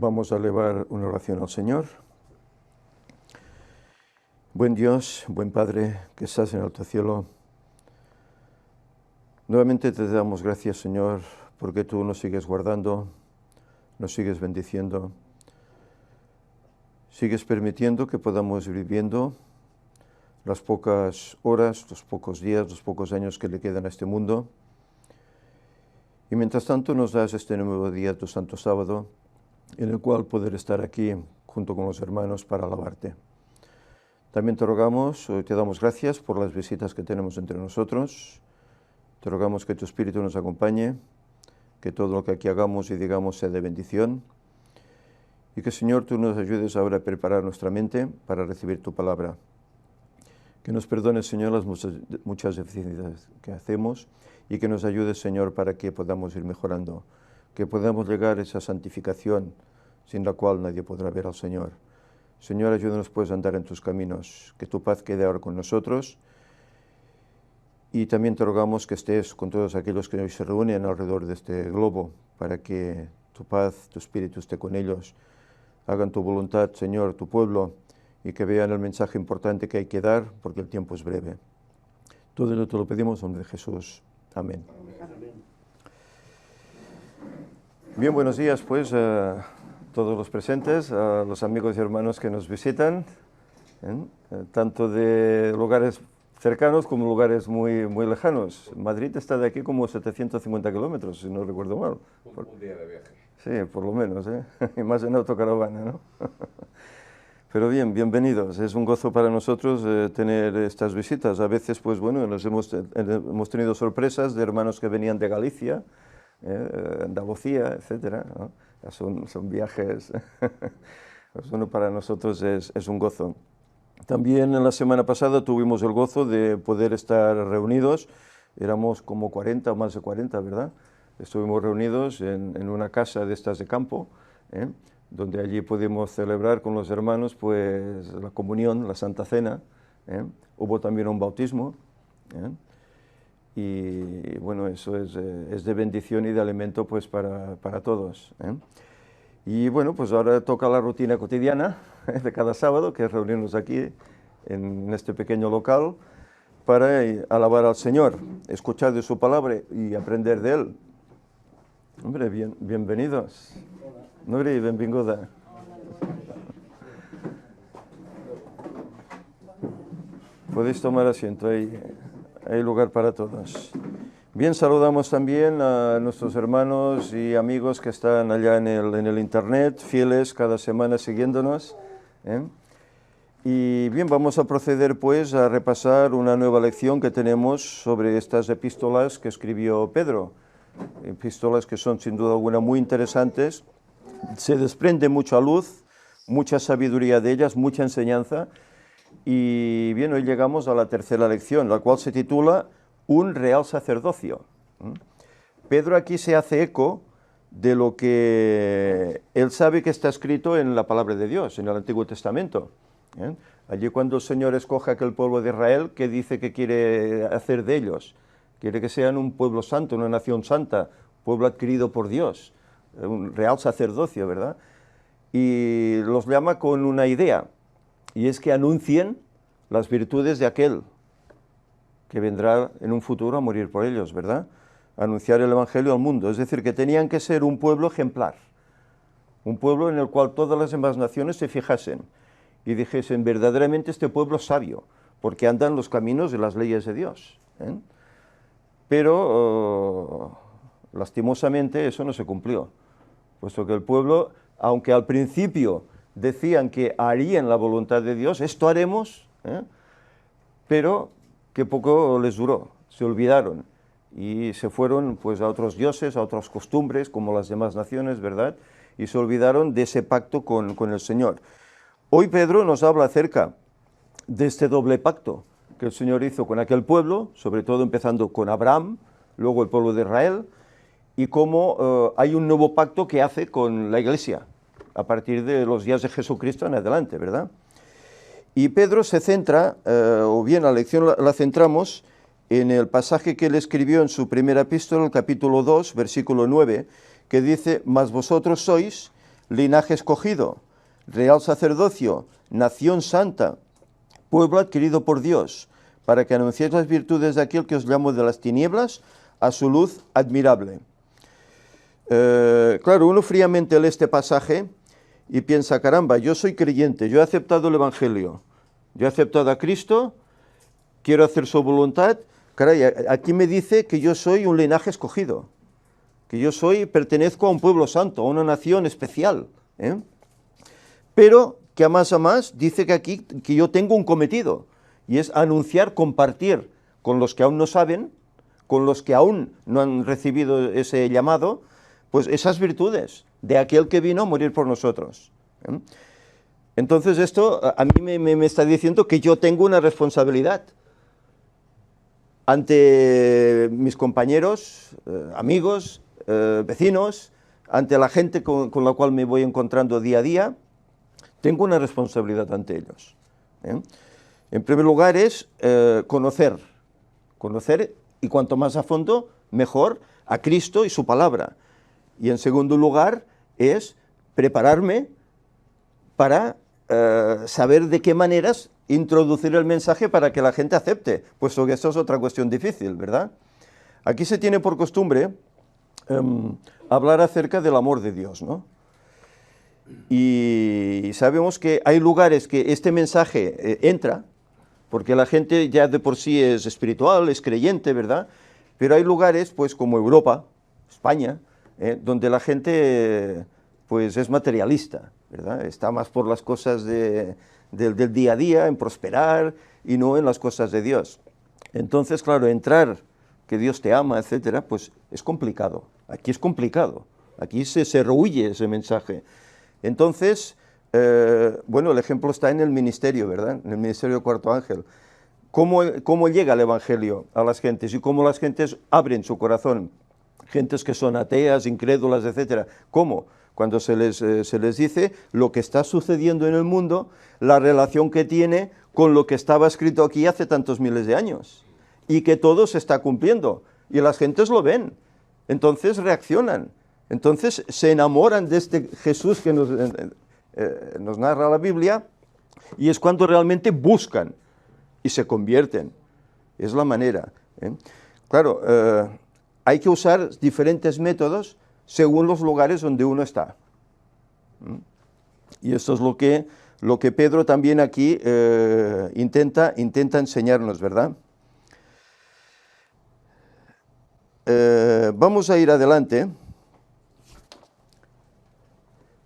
Vamos a elevar una oración al Señor. Buen Dios, buen Padre, que estás en el alto cielo, nuevamente te damos gracias, Señor, porque tú nos sigues guardando, nos sigues bendiciendo, sigues permitiendo que podamos ir viviendo las pocas horas, los pocos días, los pocos años que le quedan a este mundo. Y mientras tanto nos das este nuevo día, tu santo sábado, en el cual poder estar aquí junto con los hermanos para alabarte. También te rogamos, te damos gracias por las visitas que tenemos entre nosotros. Te rogamos que tu Espíritu nos acompañe, que todo lo que aquí hagamos y digamos sea de bendición. Y que, Señor, tú nos ayudes ahora a preparar nuestra mente para recibir tu palabra. Que nos perdones, Señor, las muchas deficiencias que hacemos y que nos ayudes, Señor, para que podamos ir mejorando, que podamos llegar a esa santificación sin la cual nadie podrá ver al Señor. Señor, ayúdanos pues a andar en tus caminos, que tu paz quede ahora con nosotros. Y también te rogamos que estés con todos aquellos que hoy se reúnen alrededor de este globo, para que tu paz, tu Espíritu esté con ellos, hagan tu voluntad, Señor, tu pueblo, y que vean el mensaje importante que hay que dar, porque el tiempo es breve. Todo ello te lo pedimos en nombre de Jesús. Amén. Bien, buenos días pues a todos los presentes, a los amigos y hermanos que nos visitan, tanto de lugares cercanos como lugares muy lejanos. Madrid está de aquí como 750 kilómetros, si no recuerdo mal. Un día de viaje. Sí, por lo menos, y más en autocaravana, ¿no? Pero bien, bienvenidos. Es un gozo para nosotros tener estas visitas. A veces, pues bueno, hemos tenido sorpresas de hermanos que venían de Galicia, Andalucía, etcétera, ¿no? Son viajes. Pues bueno, para nosotros es un gozo. También en la semana pasada tuvimos el gozo de poder estar reunidos. Éramos como 40 o más de 40, ¿verdad? Estuvimos reunidos en una casa de estas de campo, donde allí pudimos celebrar con los hermanos pues la comunión, la Santa Cena. Hubo también un bautismo. Y bueno, eso es de bendición y de alimento pues para todos. Y bueno, pues ahora toca la rutina cotidiana de cada sábado, que es reunirnos aquí en este pequeño local para alabar al Señor, escuchar de su palabra y aprender de Él. Hombre, bienvenidos. Nuri, benvinguda. Podéis tomar asiento, hay lugar para todos. Bien, saludamos también a nuestros hermanos y amigos que están allá en el internet, fieles cada semana siguiéndonos. Y bien, vamos a proceder pues a repasar una nueva lección que tenemos sobre estas epístolas que escribió Pedro. Epístolas que son sin duda alguna muy interesantes. Se desprende mucha luz, mucha sabiduría de ellas, mucha enseñanza. Y bien, hoy llegamos a la tercera lección, la cual se titula Un real sacerdocio. Pedro aquí se hace eco de lo que él sabe que está escrito en la palabra de Dios, en el Antiguo Testamento. Allí cuando el Señor escoge a aquel pueblo de Israel, ¿qué dice que quiere hacer de ellos? Quiere que sean un pueblo santo, una nación santa, pueblo adquirido por Dios, un real sacerdocio, ¿verdad? Y los llama con una idea, y es que anuncien las virtudes de aquel que vendrá en un futuro a morir por ellos, ¿verdad? Anunciar el Evangelio al mundo, es decir, que tenían que ser un pueblo ejemplar, un pueblo en el cual todas las demás naciones se fijasen y dijesen, verdaderamente este pueblo es sabio, porque andan los caminos de las leyes de Dios. Pero, lastimosamente, eso no se cumplió, puesto que el pueblo, aunque al principio decían que harían la voluntad de Dios, esto haremos, pero que poco les duró, se olvidaron y se fueron pues a otros dioses, a otras costumbres, como las demás naciones, ¿verdad? Y se olvidaron de ese pacto con el Señor. Hoy Pedro nos habla acerca de este doble pacto que el Señor hizo con aquel pueblo, sobre todo empezando con Abraham, luego el pueblo de Israel, y cómo hay un nuevo pacto que hace con la Iglesia, a partir de los días de Jesucristo en adelante, ¿verdad? Y Pedro se centra, o bien la lección la centramos en el pasaje que él escribió en su primera epístola, el capítulo 2, versículo 9, que dice, mas vosotros sois linaje escogido, real sacerdocio, nación santa, pueblo adquirido por Dios, para que anunciéis las virtudes de aquel que os llamó de las tinieblas a su luz admirable. Claro, uno fríamente lee este pasaje y piensa, caramba, yo soy creyente, yo he aceptado el Evangelio, yo he aceptado a Cristo, quiero hacer su voluntad. Caray, aquí me dice que yo soy un linaje escogido, que yo pertenezco a un pueblo santo, a una nación especial, ¿eh? Pero que a más dice que aquí que yo tengo un cometido, y es anunciar, compartir con los que aún no saben, con los que aún no han recibido ese llamado, pues esas virtudes de aquel que vino a morir por nosotros, ¿eh? Entonces esto a mí me está diciendo que yo tengo una responsabilidad ante mis compañeros, amigos, vecinos, ante la gente con la cual me voy encontrando día a día. Tengo una responsabilidad ante ellos, ¿eh? En primer lugar es conocer, y cuanto más a fondo, mejor, a Cristo y su palabra. Y en segundo lugar es prepararme para saber de qué maneras introducir el mensaje para que la gente acepte, puesto que esto es otra cuestión difícil, ¿verdad? Aquí se tiene por costumbre hablar acerca del amor de Dios, ¿no? Y sabemos que hay lugares que este mensaje entra, porque la gente ya de por sí es espiritual, es creyente, ¿verdad? Pero hay lugares, pues como Europa, España, donde la gente pues es materialista, ¿verdad? Está más por las cosas del día a día, en prosperar, y no en las cosas de Dios. Entonces, claro, entrar, que Dios te ama, etcétera, pues es complicado. Aquí es complicado. Aquí se rehuye ese mensaje. Entonces, bueno, el ejemplo está en el ministerio, ¿verdad? En el ministerio del Cuarto Ángel. ¿Cómo llega el Evangelio a las gentes y cómo las gentes abren su corazón? Gentes que son ateas, incrédulas, etcétera. ¿Cómo? Cuando se les dice lo que está sucediendo en el mundo, la relación que tiene con lo que estaba escrito aquí hace tantos miles de años, y que todo se está cumpliendo, y las gentes lo ven, entonces reaccionan, entonces se enamoran de este Jesús que nos narra la Biblia, y es cuando realmente buscan y se convierten. Es la manera, ¿eh? Claro, hay que usar diferentes métodos según los lugares donde uno está. Y esto es lo que Pedro también aquí intenta enseñarnos, ¿verdad? Vamos a ir adelante.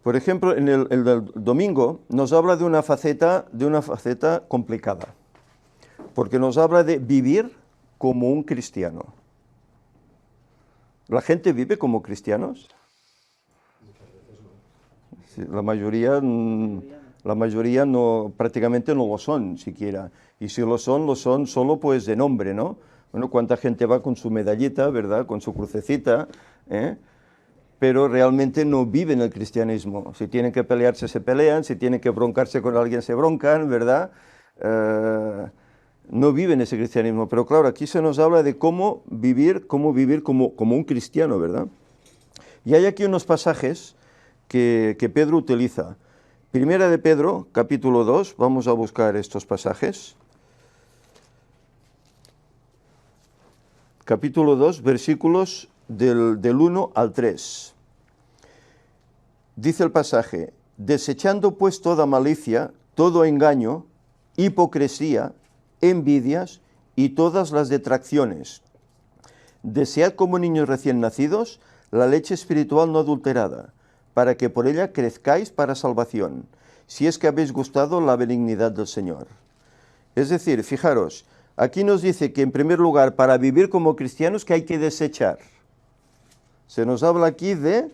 Por ejemplo, en el del domingo nos habla de una faceta complicada, porque nos habla de vivir como un cristiano. ¿La gente vive como cristianos? Sí, la mayoría no, prácticamente no lo son siquiera, y si lo son solo pues de nombre, ¿no? Bueno, cuánta gente va con su medallita, ¿verdad?, con su crucecita, pero realmente no viven el cristianismo. Si tienen que pelearse, se pelean, si tienen que broncarse con alguien, se broncan, ¿verdad? No viven ese cristianismo, pero claro, aquí se nos habla de cómo vivir como un cristiano, ¿verdad? Y hay aquí unos pasajes que Pedro utiliza. Primera de Pedro, capítulo 2, vamos a buscar estos pasajes. Capítulo 2, versículos del 1 al 3. Dice el pasaje: desechando pues toda malicia, todo engaño, hipocresía, envidias y todas las detracciones. Desead como niños recién nacidos la leche espiritual no adulterada, para que por ella crezcáis para salvación, si es que habéis gustado la benignidad del Señor. Es decir, fijaros, aquí nos dice que en primer lugar, para vivir como cristianos, que hay que desechar. Se nos habla aquí de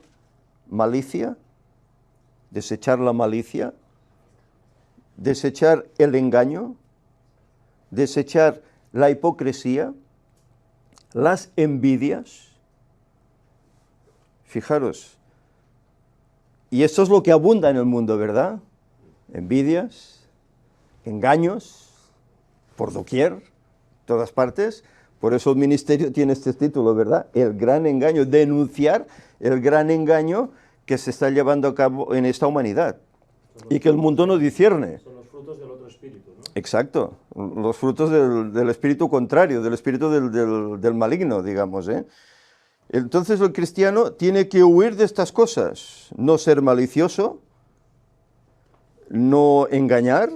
malicia, desechar la malicia, desechar el engaño, desechar la hipocresía, las envidias. Fijaros, y esto es lo que abunda en el mundo, ¿verdad? Envidias, engaños, por doquier, todas partes. Por eso el ministerio tiene este título, ¿verdad? El gran engaño, denunciar el gran engaño que se está llevando a cabo en esta humanidad y que el mundo no discierne. Son los frutos del otro espíritu, ¿no? Exacto, los frutos del espíritu contrario, del espíritu del maligno, digamos, ¿eh? Entonces el cristiano tiene que huir de estas cosas, no ser malicioso, no engañar,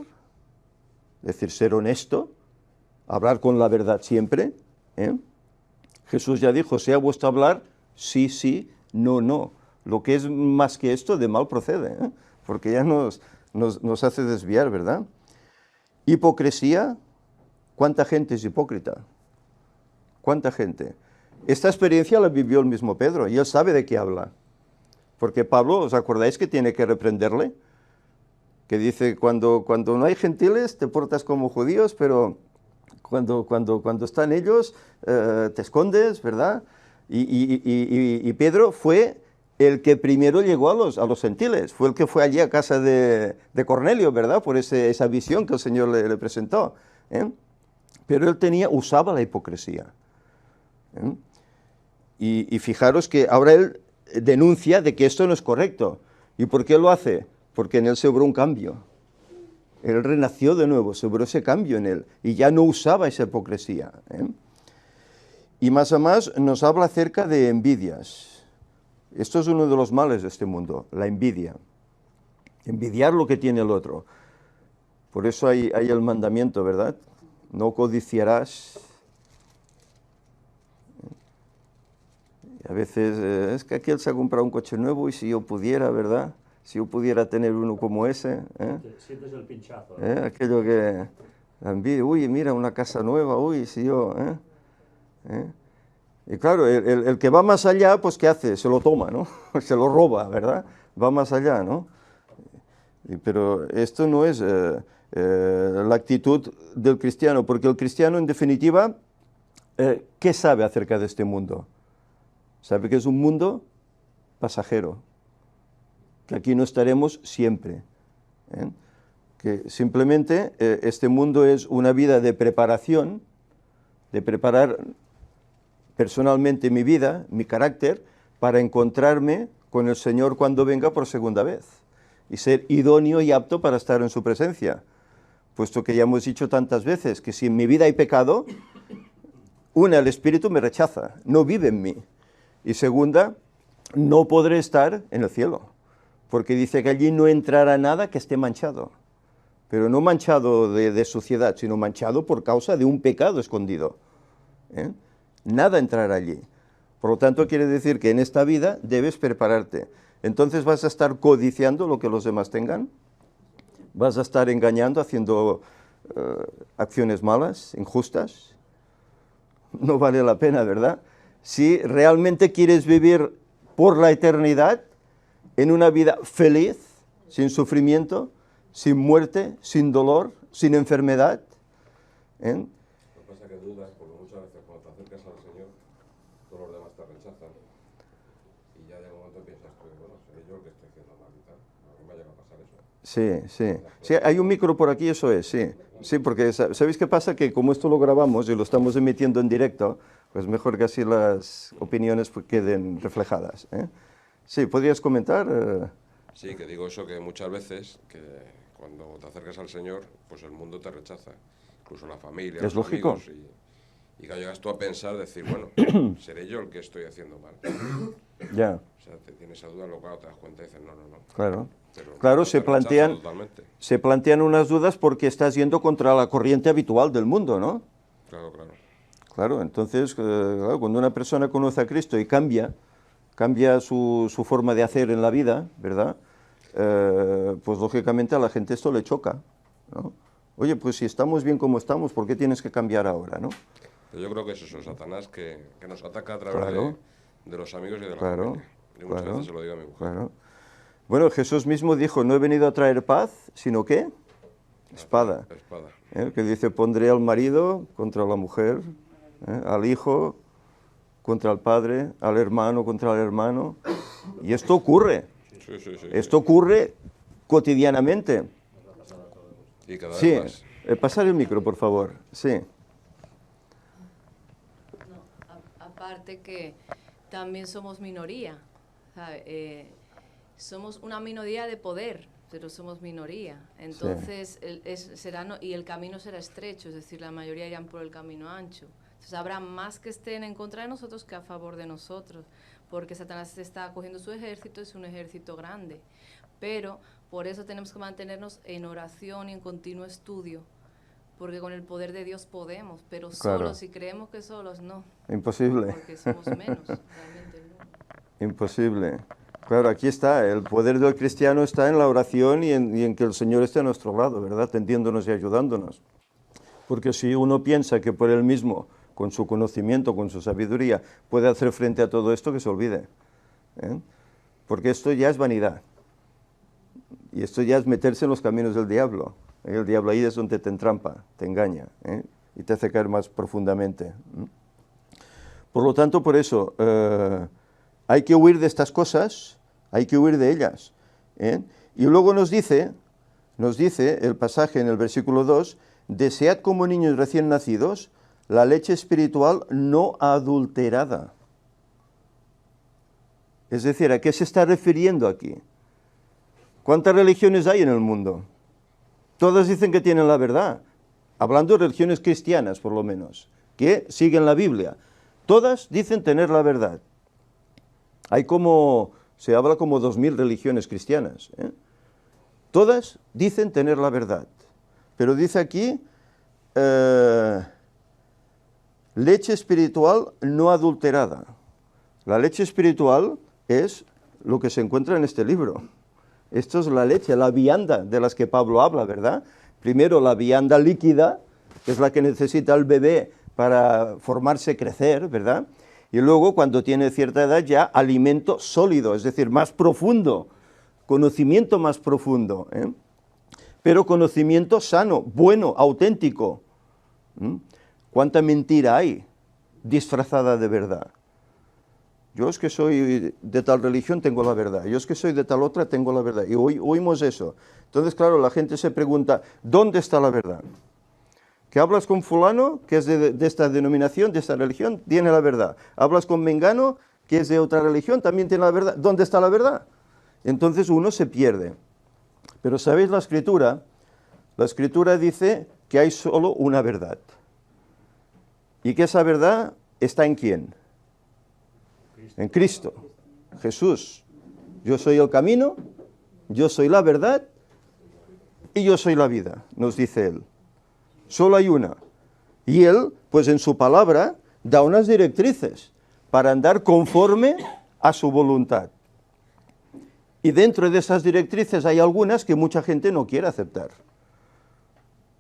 es decir, ser honesto, hablar con la verdad siempre, ¿eh? Jesús ya dijo, sea vuestro hablar, sí, sí, no, no. Lo que es más que esto, de mal procede, ¿eh? Porque ya nos hace desviar, ¿verdad? Hipocresía, ¿cuánta gente es hipócrita? ¿Cuánta gente? Esta experiencia la vivió el mismo Pedro, y él sabe de qué habla. Porque Pablo, ¿os acordáis que tiene que reprenderle? Que dice, cuando no hay gentiles te portas como judíos, pero cuando están ellos te escondes, ¿verdad? Y Pedro fue el que primero llegó a los gentiles, fue el que fue allí a casa de Cornelio, ¿verdad? Por esa visión que el Señor le presentó, ¿eh? Pero él usaba la hipocresía, ¿eh? Y fijaros que ahora él denuncia de que esto no es correcto. ¿Y por qué lo hace? Porque en él se obró un cambio. Él renació de nuevo, se obró ese cambio en él y ya no usaba esa hipocresía, ¿eh? Y más a más nos habla acerca de envidias. Esto es uno de los males de este mundo, la envidia. Envidiar lo que tiene el otro. Por eso hay el mandamiento, ¿verdad? No codiciarás. A veces, es que aquel se ha comprado un coche nuevo y si yo pudiera, ¿verdad? Si yo pudiera tener uno como ese, ¿eh? Sientes el pinchazo, ¿no? Aquello que la envidia, uy, mira, una casa nueva, uy, si yo, Y claro, el que va más allá, pues ¿qué hace? Se lo toma, ¿no? Se lo roba, ¿verdad? Va más allá, ¿no? Pero esto no es la actitud del cristiano, porque el cristiano, en definitiva, ¿qué sabe acerca de este mundo? Sabe que es un mundo pasajero, que aquí no estaremos siempre, ¿eh? Que simplemente este mundo es una vida de preparación, de preparar personalmente mi vida, mi carácter, para encontrarme con el Señor cuando venga por segunda vez y ser idóneo y apto para estar en su presencia, puesto que ya hemos dicho tantas veces que si en mi vida hay pecado, una, el Espíritu me rechaza, no vive en mí, y segunda, no podré estar en el cielo, porque dice que allí no entrará nada que esté manchado, pero no manchado de suciedad, sino manchado por causa de un pecado escondido, ¿eh? Nada entrará allí. Por lo tanto, quiere decir que en esta vida debes prepararte. Entonces vas a estar codiciando lo que los demás tengan, vas a estar engañando, haciendo acciones malas, injustas. No vale la pena, ¿verdad? Si realmente quieres vivir por la eternidad, en una vida feliz, sin sufrimiento, sin muerte, sin dolor, sin enfermedad, ¿eh? Lo que pasa es que dudas, porque muchas veces cuando te acercas al Señor, todos los demás te rechazan. Y ya llega un momento que piensas, pues bueno, seré yo el que estoy haciendo mal y tal. A mí me llega a pasar eso. Sí, sí. Sí, hay un micro por aquí, eso es, sí. Sí, porque ¿sabéis qué pasa? Que como esto lo grabamos y lo estamos emitiendo en directo, pues mejor que así las opiniones pues queden reflejadas, ¿eh? Sí, ¿podrías comentar? Sí, que digo eso, que muchas veces, que cuando te acercas al Señor, pues el mundo te rechaza. Incluso la familia, Es los lógico. amigos. Y que llegas tú a pensar, decir, bueno, seré yo el que estoy haciendo mal. Ya, O sea, te tienes esa duda, luego cuando te das cuenta y dices, no, no, no. claro. Pero Claro, no te rechaza totalmente. se plantean unas dudas porque estás yendo contra la corriente habitual del mundo, ¿no? Claro, claro. Claro, entonces, claro, cuando una persona conoce a Cristo y cambia su forma de hacer en la vida, ¿verdad? Pues lógicamente a la gente esto le choca, ¿no? Oye, pues si estamos bien como estamos, ¿por qué tienes que cambiar ahora, no? Pero yo creo que es eso, Satanás, que nos ataca a través Claro. de los amigos y de la Claro, familia. Y muchas claro, veces se lo digo a mi mujer. claro. Bueno, Jesús mismo dijo, no he venido a traer paz, sino ¿qué? Espada. Espada. Que dice, pondré al marido contra la mujer, al hijo contra el padre, al hermano contra el hermano. Y esto ocurre. Sí, sí, sí. Esto ocurre cotidianamente. Y cada Sí, vez más. pasar el micro, por favor. Sí, No, aparte que también somos minoría, ¿sabe? somos una minoría de poder, pero somos minoría. Entonces, y el camino será estrecho, es decir, la mayoría irán por el camino ancho. Entonces, habrá más que estén en contra de nosotros que a favor de nosotros, porque Satanás está cogiendo su ejército, es un ejército grande. Pero por eso tenemos que mantenernos en oración y en continuo estudio, porque con el poder de Dios podemos, pero solos, si creemos que solos, no. Imposible. Porque somos menos, realmente no. Imposible. Claro, aquí está, el poder del cristiano está en la oración y en que el Señor esté a nuestro lado, ¿verdad? Tendiéndonos y ayudándonos. Porque si uno piensa que por él mismo, con su conocimiento, con su sabiduría, puede hacer frente a todo esto, que se olvide. Porque esto ya es vanidad. Y esto ya es meterse en los caminos del diablo. El diablo ahí es donde te entrampa, te engaña, y te hace caer más profundamente. Por lo tanto, por eso, hay que huir de estas cosas, hay que huir de ellas. Y luego nos dice el pasaje en el versículo 2, desead como niños recién nacidos la leche espiritual no adulterada. Es decir, ¿a qué se está refiriendo aquí? ¿Cuántas religiones hay en el mundo? Todas dicen que tienen la verdad, hablando de religiones cristianas por lo menos, que siguen la Biblia. Todas dicen tener la verdad. Se habla como 2000 religiones cristianas. Todas dicen tener la verdad. Pero dice aquí, leche espiritual no adulterada. La leche espiritual es lo que se encuentra en este libro. Esto es la leche, la vianda de las que Pablo habla, ¿verdad? Primero la vianda líquida, que es la que necesita el bebé para formarse, crecer, ¿verdad? Y luego, cuando tiene cierta edad, ya alimento sólido, es decir, más profundo, conocimiento más profundo, pero conocimiento sano, bueno, auténtico. ¿Cuánta mentira hay disfrazada de verdad? Yo es que soy de tal religión, tengo la verdad. Yo es que soy de tal otra, tengo la verdad. Y hoy oímos eso. Entonces, claro, la gente se pregunta, ¿dónde está la verdad? Que hablas con fulano, que es de esta denominación, de esta religión, tiene la verdad. Hablas con mengano, que es de otra religión, también tiene la verdad. ¿Dónde está la verdad? Entonces uno se pierde. Pero ¿sabéis la Escritura? La Escritura dice que hay solo una verdad. Y que esa verdad está ¿en quién? En Cristo, Jesús. Yo soy el camino, yo soy la verdad y yo soy la vida, nos dice Él. Solo hay una. Y Él, pues en su palabra, da unas directrices para andar conforme a su voluntad. Y dentro de esas directrices hay algunas que mucha gente no quiere aceptar.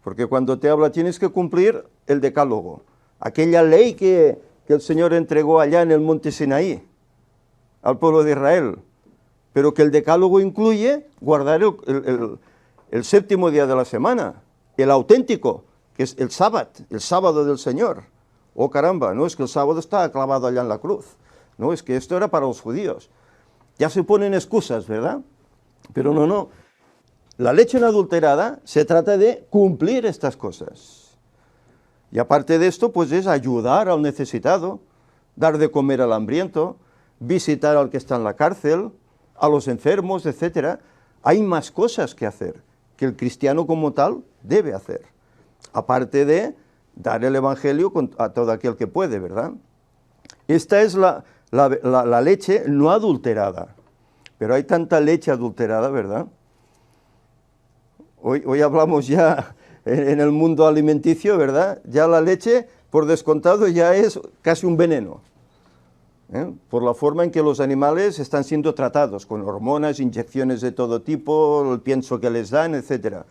Porque cuando te habla tienes que cumplir el decálogo, aquella ley que el Señor entregó allá en el monte Sinaí al pueblo de Israel, pero que el decálogo incluye guardar el séptimo día de la semana, el auténtico, que es el sábado del Señor. Oh caramba, no es que el sábado está clavado allá en la cruz, no, es que esto era para los judíos. Ya se ponen excusas, ¿verdad? Pero no. La leche no adulterada se trata de cumplir estas cosas. Y aparte de esto, pues es ayudar al necesitado, dar de comer al hambriento, visitar al que está en la cárcel, a los enfermos, etc. Hay más cosas que hacer, que el cristiano como tal debe hacer. Aparte de dar el evangelio a todo aquel que puede, ¿verdad? Esta es la leche no adulterada. Pero hay tanta leche adulterada, ¿verdad? Hoy hablamos ya en el mundo alimenticio, ¿verdad? Ya la leche, por descontado, ya es casi un veneno. Por la forma en que los animales están siendo tratados, con hormonas, inyecciones de todo tipo, el pienso que les dan, etc.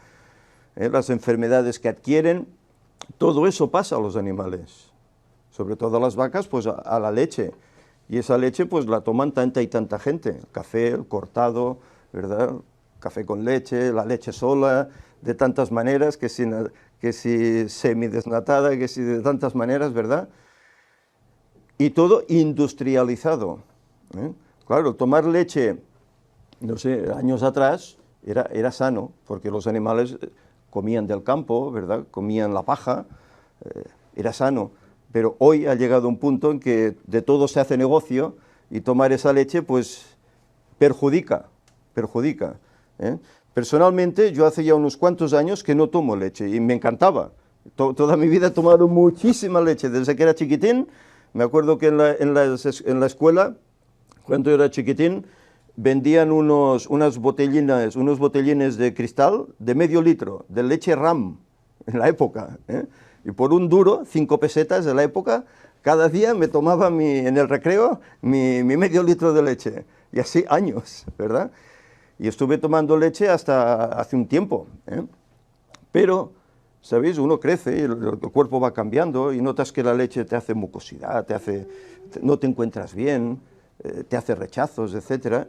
Las enfermedades que adquieren, todo eso pasa a los animales. Sobre todo a las vacas, pues a la leche. Y esa leche pues la toman tanta y tanta gente. El café, el cortado, ¿verdad? Café con leche, la leche sola, de tantas maneras, que si semidesnatada, que si de tantas maneras, ¿verdad? Y todo industrializado. Claro, tomar leche, no sé, años atrás era sano, porque los animales comían del campo, ¿verdad? Comían la paja, era sano. Pero hoy ha llegado un punto en que de todo se hace negocio y tomar esa leche pues perjudica perjudica. Personalmente, yo hace ya unos cuantos años que no tomo leche y me encantaba. Toda mi vida he tomado muchísima leche, desde que era chiquitín. Me acuerdo que en la escuela, cuando yo era chiquitín, vendían unos botellines de cristal de medio litro, de leche Ram, en la época. Y por un duro, 5 pesetas de la época, cada día me tomaba en el recreo mi medio litro de leche. Y así años, ¿verdad? Y estuve tomando leche hasta hace un tiempo. Pero, ¿sabéis? Uno crece, y el cuerpo va cambiando y notas que la leche te hace mucosidad, no te encuentras bien, te hace rechazos, etc.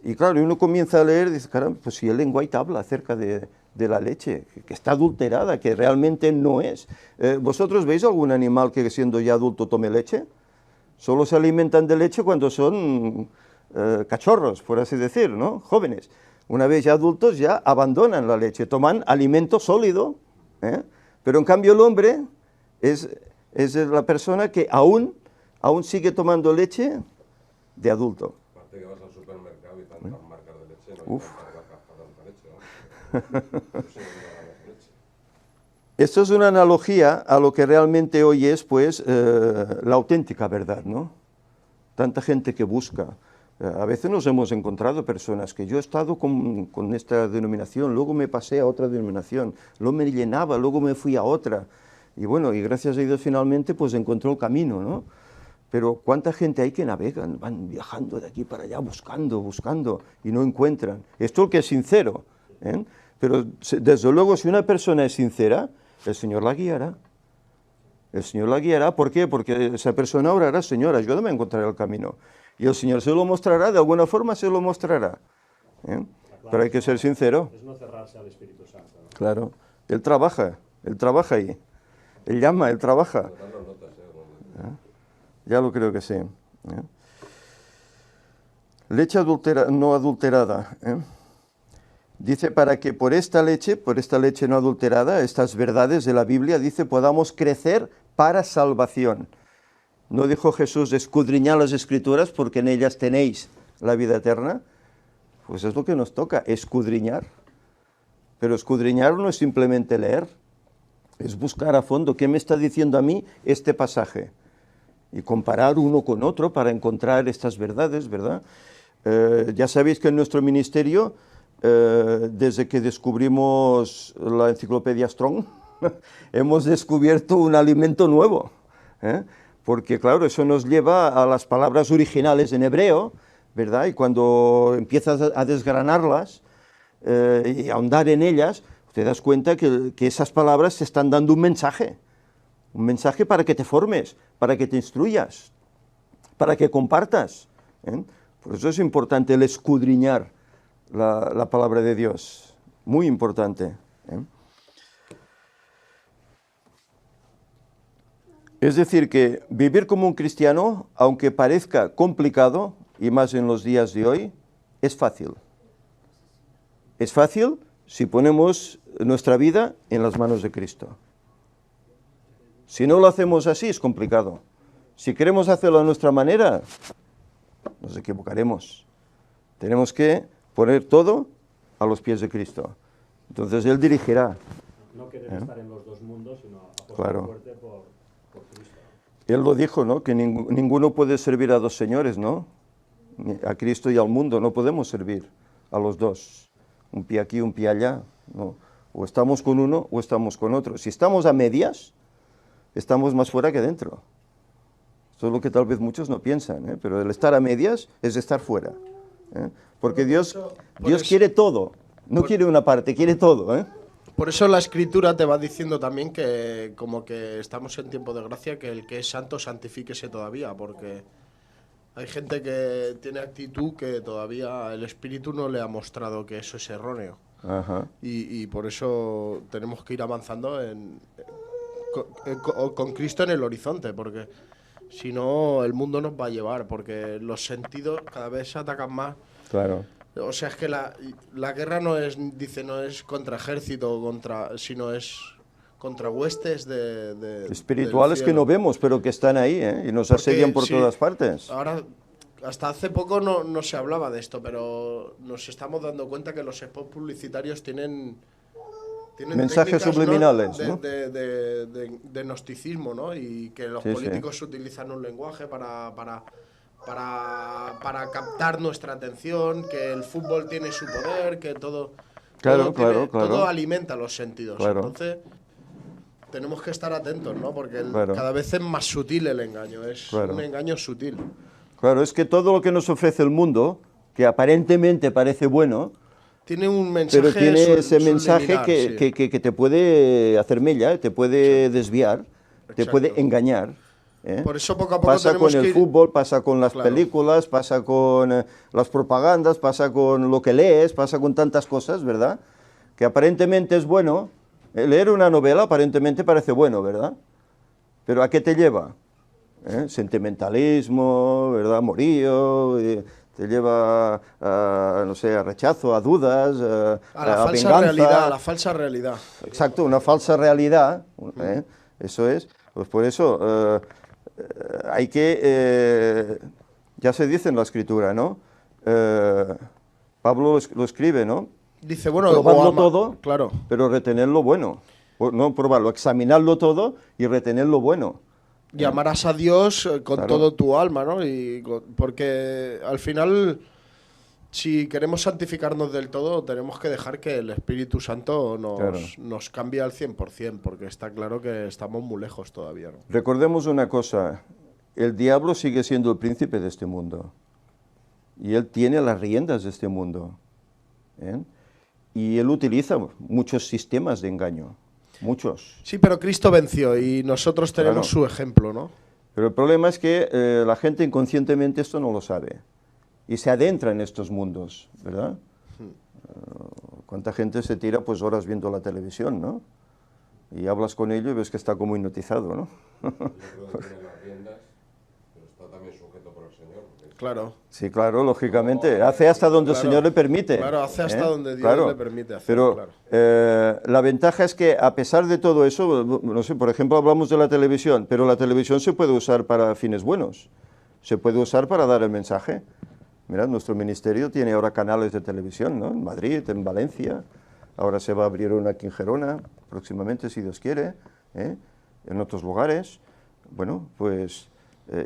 Y claro, uno comienza a leer y dice, caramba, pues si el Ellen White habla acerca de la leche, que está adulterada, que realmente no es. ¿Vosotros veis algún animal que siendo ya adulto tome leche? Solo se alimentan de leche cuando son cachorros, por así decir, ¿no? Jóvenes. Una vez ya adultos ya abandonan la leche, toman alimento sólido, pero en cambio el hombre es la persona que aún sigue tomando leche de adulto. Aparte que vas al supermercado y tantas marcas de leche, no hay tanta leche, ¿no? Esto es una analogía a lo que realmente hoy es, pues, la auténtica verdad, ¿no? Tanta gente que busca. A veces nos hemos encontrado personas que yo he estado con esta denominación, luego me pasé a otra denominación, luego me llenaba, luego me fui a otra. Y bueno, y gracias a Dios finalmente, pues encontró el camino, ¿no? Pero ¿cuánta gente hay que navegan, van viajando de aquí para allá, buscando, y no encuentran? Esto es que es sincero, ¿eh? Pero desde luego, si una persona es sincera, el Señor la guiará. El Señor la guiará, ¿por qué? Porque esa persona orará, Señor, ayúdame a encontrar el camino. Y el Señor se lo mostrará, de alguna forma se lo mostrará. Claro, pero hay que ser sincero. Es no cerrarse al Espíritu Santo, ¿no? Claro, Él trabaja ahí. Él llama, Él trabaja. Ya lo creo que sí. Leche no adulterada. Dice, para que por esta leche no adulterada, estas verdades de la Biblia, dice, podamos crecer para salvación. ¿No dijo Jesús, escudriñad las Escrituras porque en ellas tenéis la vida eterna? Pues es lo que nos toca, escudriñar. Pero escudriñar no es simplemente leer, es buscar a fondo qué me está diciendo a mí este pasaje y comparar uno con otro para encontrar estas verdades, ¿verdad? Ya sabéis que en nuestro ministerio, desde que descubrimos la enciclopedia Strong, hemos descubierto un alimento nuevo, porque claro, eso nos lleva a las palabras originales en hebreo, ¿verdad? Y cuando empiezas a desgranarlas y a ahondar en ellas, te das cuenta que esas palabras te están dando un mensaje para que te formes, para que te instruyas, para que compartas. Por eso es importante el escudriñar la palabra de Dios, muy importante. Es decir, que vivir como un cristiano, aunque parezca complicado, y más en los días de hoy, es fácil. Es fácil si ponemos nuestra vida en las manos de Cristo. Si no lo hacemos así, es complicado. Si queremos hacerlo a nuestra manera, nos equivocaremos. Tenemos que poner todo a los pies de Cristo. Entonces Él dirigirá. No querer estar en los dos mundos, sino apostar Claro. fuerte por Cristo. Él lo dijo, ¿no? Que ninguno puede servir a dos señores, ¿no? A Cristo y al mundo. No podemos servir a los dos. Un pie aquí, un pie allá. No. O estamos con uno o estamos con otro. Si estamos a medias, estamos más fuera que dentro. Esto es lo que tal vez muchos no piensan, pero el estar a medias es estar fuera. Porque Dios quiere todo. No quiere una parte, quiere todo. Por eso la Escritura te va diciendo también que como que estamos en tiempo de gracia, que el que es santo santifíquese todavía, porque hay gente que tiene actitud que todavía el Espíritu no le ha mostrado que eso es erróneo. Ajá. Y por eso tenemos que ir avanzando con Cristo en el horizonte, porque si no el mundo nos va a llevar, porque los sentidos cada vez se atacan más. Claro. O sea, es que la guerra no es contra ejército, sino es contra huestes de espirituales que no vemos, pero que están ahí, y nos asedian por todas partes. Ahora hasta hace poco no se hablaba de esto, pero nos estamos dando cuenta que los spots publicitarios tienen mensajes técnicas, subliminales, ¿no? ¿no? De gnosticismo, ¿no? Y que los Sí, políticos utilizan un lenguaje para captar nuestra atención, que el fútbol tiene su poder, que todo, Claro, todo, claro. todo alimenta los sentidos. Claro. Entonces, tenemos que estar atentos, ¿no? Porque Claro. cada vez es más sutil el engaño, es Claro. un engaño sutil. Claro, es que todo lo que nos ofrece el mundo, que aparentemente parece bueno, Tiene un mensaje pero tiene ese mensaje subliminal, sí. que te puede hacer mella, te puede desviar, te Exacto. puede engañar. ¿eh? Por eso poco a poco Pasa tenemos con que el ir... fútbol, pasa con las Claro. películas, pasa con las propagandas, pasa con lo que lees, pasa con tantas cosas, ¿verdad? Que aparentemente es bueno. Leer una novela aparentemente parece bueno, ¿verdad? Pero ¿a qué te lleva? Sentimentalismo, ¿verdad? Amorío, te lleva a, no sé, a rechazo, a dudas, A la falsa venganza. realidad, a la falsa realidad. Exacto, una falsa realidad, eso es. Pues por eso hay que, ya se dice en la escritura, ¿no? Pablo lo escribe, ¿no? Dice, bueno, Probarlo todo, claro. pero retener lo bueno. No probarlo, examinarlo todo y retener lo bueno. Y amarás a Dios con Claro. todo tu alma, ¿no? Porque al final, si queremos santificarnos del todo, tenemos que dejar que el Espíritu Santo Claro. nos cambie al 100%, porque está claro que estamos muy lejos todavía, ¿no? Recordemos una cosa, el diablo sigue siendo el príncipe de este mundo y él tiene las riendas de este mundo. Y él utiliza muchos sistemas de engaño, muchos. Sí, pero Cristo venció y nosotros tenemos Claro. su ejemplo, ¿no? Pero el problema es que la gente inconscientemente esto no lo sabe y se adentra en estos mundos, ¿verdad? ¿Cuánta gente se tira pues horas viendo la televisión, ¿no? Y hablas con ello y ves que está como hipnotizado, ¿no? Yo creo que tiene las riendas, pero está también sujeto por el Señor. Porque Claro. Sí, claro, lógicamente. Hace hasta donde el Claro. Señor le permite. Claro, hace hasta donde Dios Claro. le permite hacer, Pero claro. la ventaja es que a pesar de todo eso, no sé, por ejemplo, hablamos de la televisión, pero la televisión se puede usar para fines buenos. Se puede usar para dar el mensaje. Mirad, nuestro ministerio tiene ahora canales de televisión, ¿no? En Madrid, en Valencia. Ahora se va a abrir una aquí en Gerona, próximamente, si Dios quiere, en otros lugares. Bueno, pues...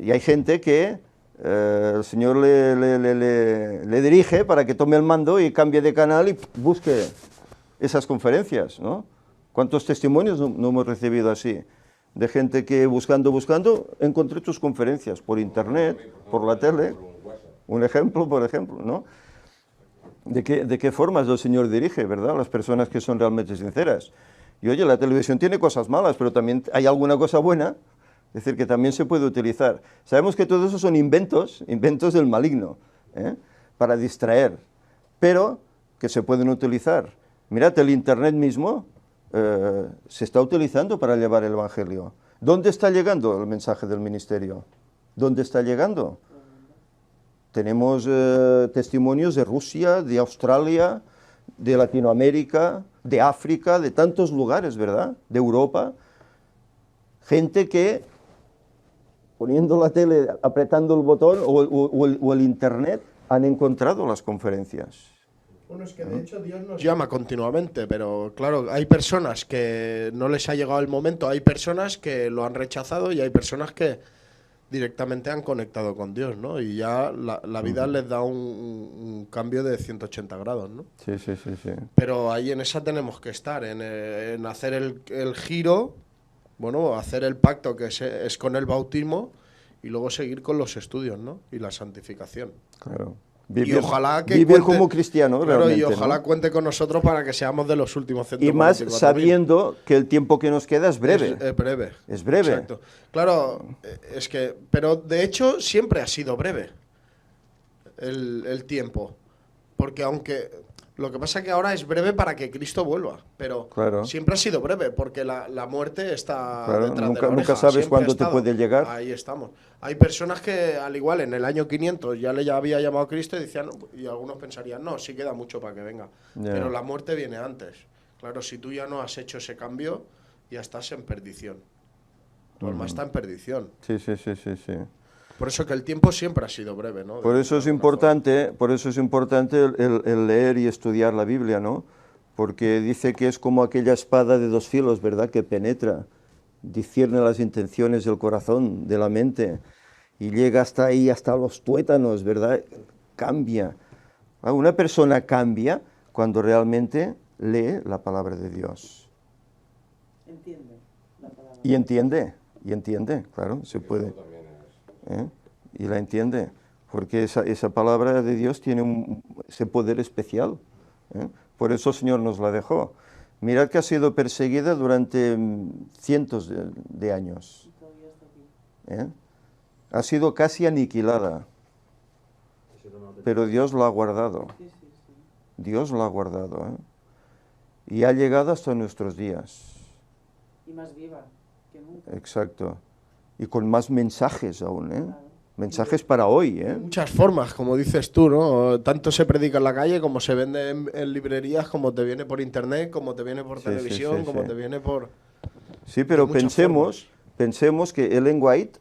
y hay gente que el Señor le dirige para que tome el mando y cambie de canal y busque esas conferencias, ¿no? ¿Cuántos testimonios no hemos recibido así? De gente que buscando, encontré tus conferencias por internet, por la tele. Un ejemplo, por ejemplo, ¿no? ¿De qué formas el Señor dirige, verdad? Las personas que son realmente sinceras. Y oye, la televisión tiene cosas malas, pero también hay alguna cosa buena, es decir, que también se puede utilizar. Sabemos que todo eso son inventos del maligno, para distraer, pero que se pueden utilizar. Mirad, el Internet mismo se está utilizando para llevar el Evangelio. ¿Dónde está llegando el mensaje del ministerio? ¿Dónde está llegando? Tenemos testimonios de Rusia, de Australia, de Latinoamérica, de África, de tantos lugares, ¿verdad? De Europa. Gente que, poniendo la tele, apretando el botón o el Internet, han encontrado las conferencias. Bueno, es que de hecho Dios nos llama continuamente, pero claro, hay personas que no les ha llegado el momento, hay personas que lo han rechazado y hay personas que directamente han conectado con Dios, ¿no? Y ya la vida les da un cambio de 180 grados, ¿no? Sí. Pero ahí en esa tenemos que estar, en hacer el giro, bueno, hacer el pacto que es con el bautismo y luego seguir con los estudios, ¿no? Y la santificación. Claro. Y ojalá que vivir cuente, como cristiano, claro, realmente, y ojalá ¿no? cuente con nosotros para que seamos de los últimos 144.000. Y más sabiendo que el tiempo que nos queda es breve. Es breve. Es breve. Exacto. Claro, es que... Pero de hecho siempre ha sido breve el tiempo. Porque aunque... Lo que pasa es que ahora es breve para que Cristo vuelva. Pero Claro. siempre ha sido breve porque la muerte está Claro, detrás de la nunca oreja, sabes siempre cuándo ha te estado. puede llegar. Ahí estamos. Hay personas que al igual en el año 500 ya le había llamado a Cristo y decían, y algunos pensarían, no, sí queda mucho para que venga. Ya. Pero la muerte viene antes. Claro, si tú ya no has hecho ese cambio, ya estás en perdición. Tu alma está en perdición. Sí. Por eso que el tiempo siempre ha sido breve, ¿no? Por eso es importante el leer y estudiar la Biblia, ¿no? Porque dice que es como aquella espada de dos filos, ¿verdad? Que penetra, discierne las intenciones del corazón, de la mente, y llega hasta ahí, hasta los tuétanos, ¿verdad? Cambia. Una persona cambia cuando realmente lee la palabra de Dios. Entiende la palabra. Y entiende, claro, se puede. Y la entiende, porque esa palabra de Dios tiene ese poder especial. Por eso el Señor nos la dejó. Mirad que ha sido perseguida durante cientos de años. Y todavía está aquí. Ha sido casi aniquilada, pero Dios la ha guardado. Sí, sí, sí. Dios la ha guardado. Y ha llegado hasta nuestros días. Y más viva que nunca. Exacto. Y con más mensajes aún, Claro. Mensajes para hoy, De muchas formas, como dices tú, ¿no? Tanto se predica en la calle, como se vende en librerías, como te viene por internet, como te viene por Sí, televisión, sí, como sí. te viene por... Sí, pero muchas pensemos que Ellen White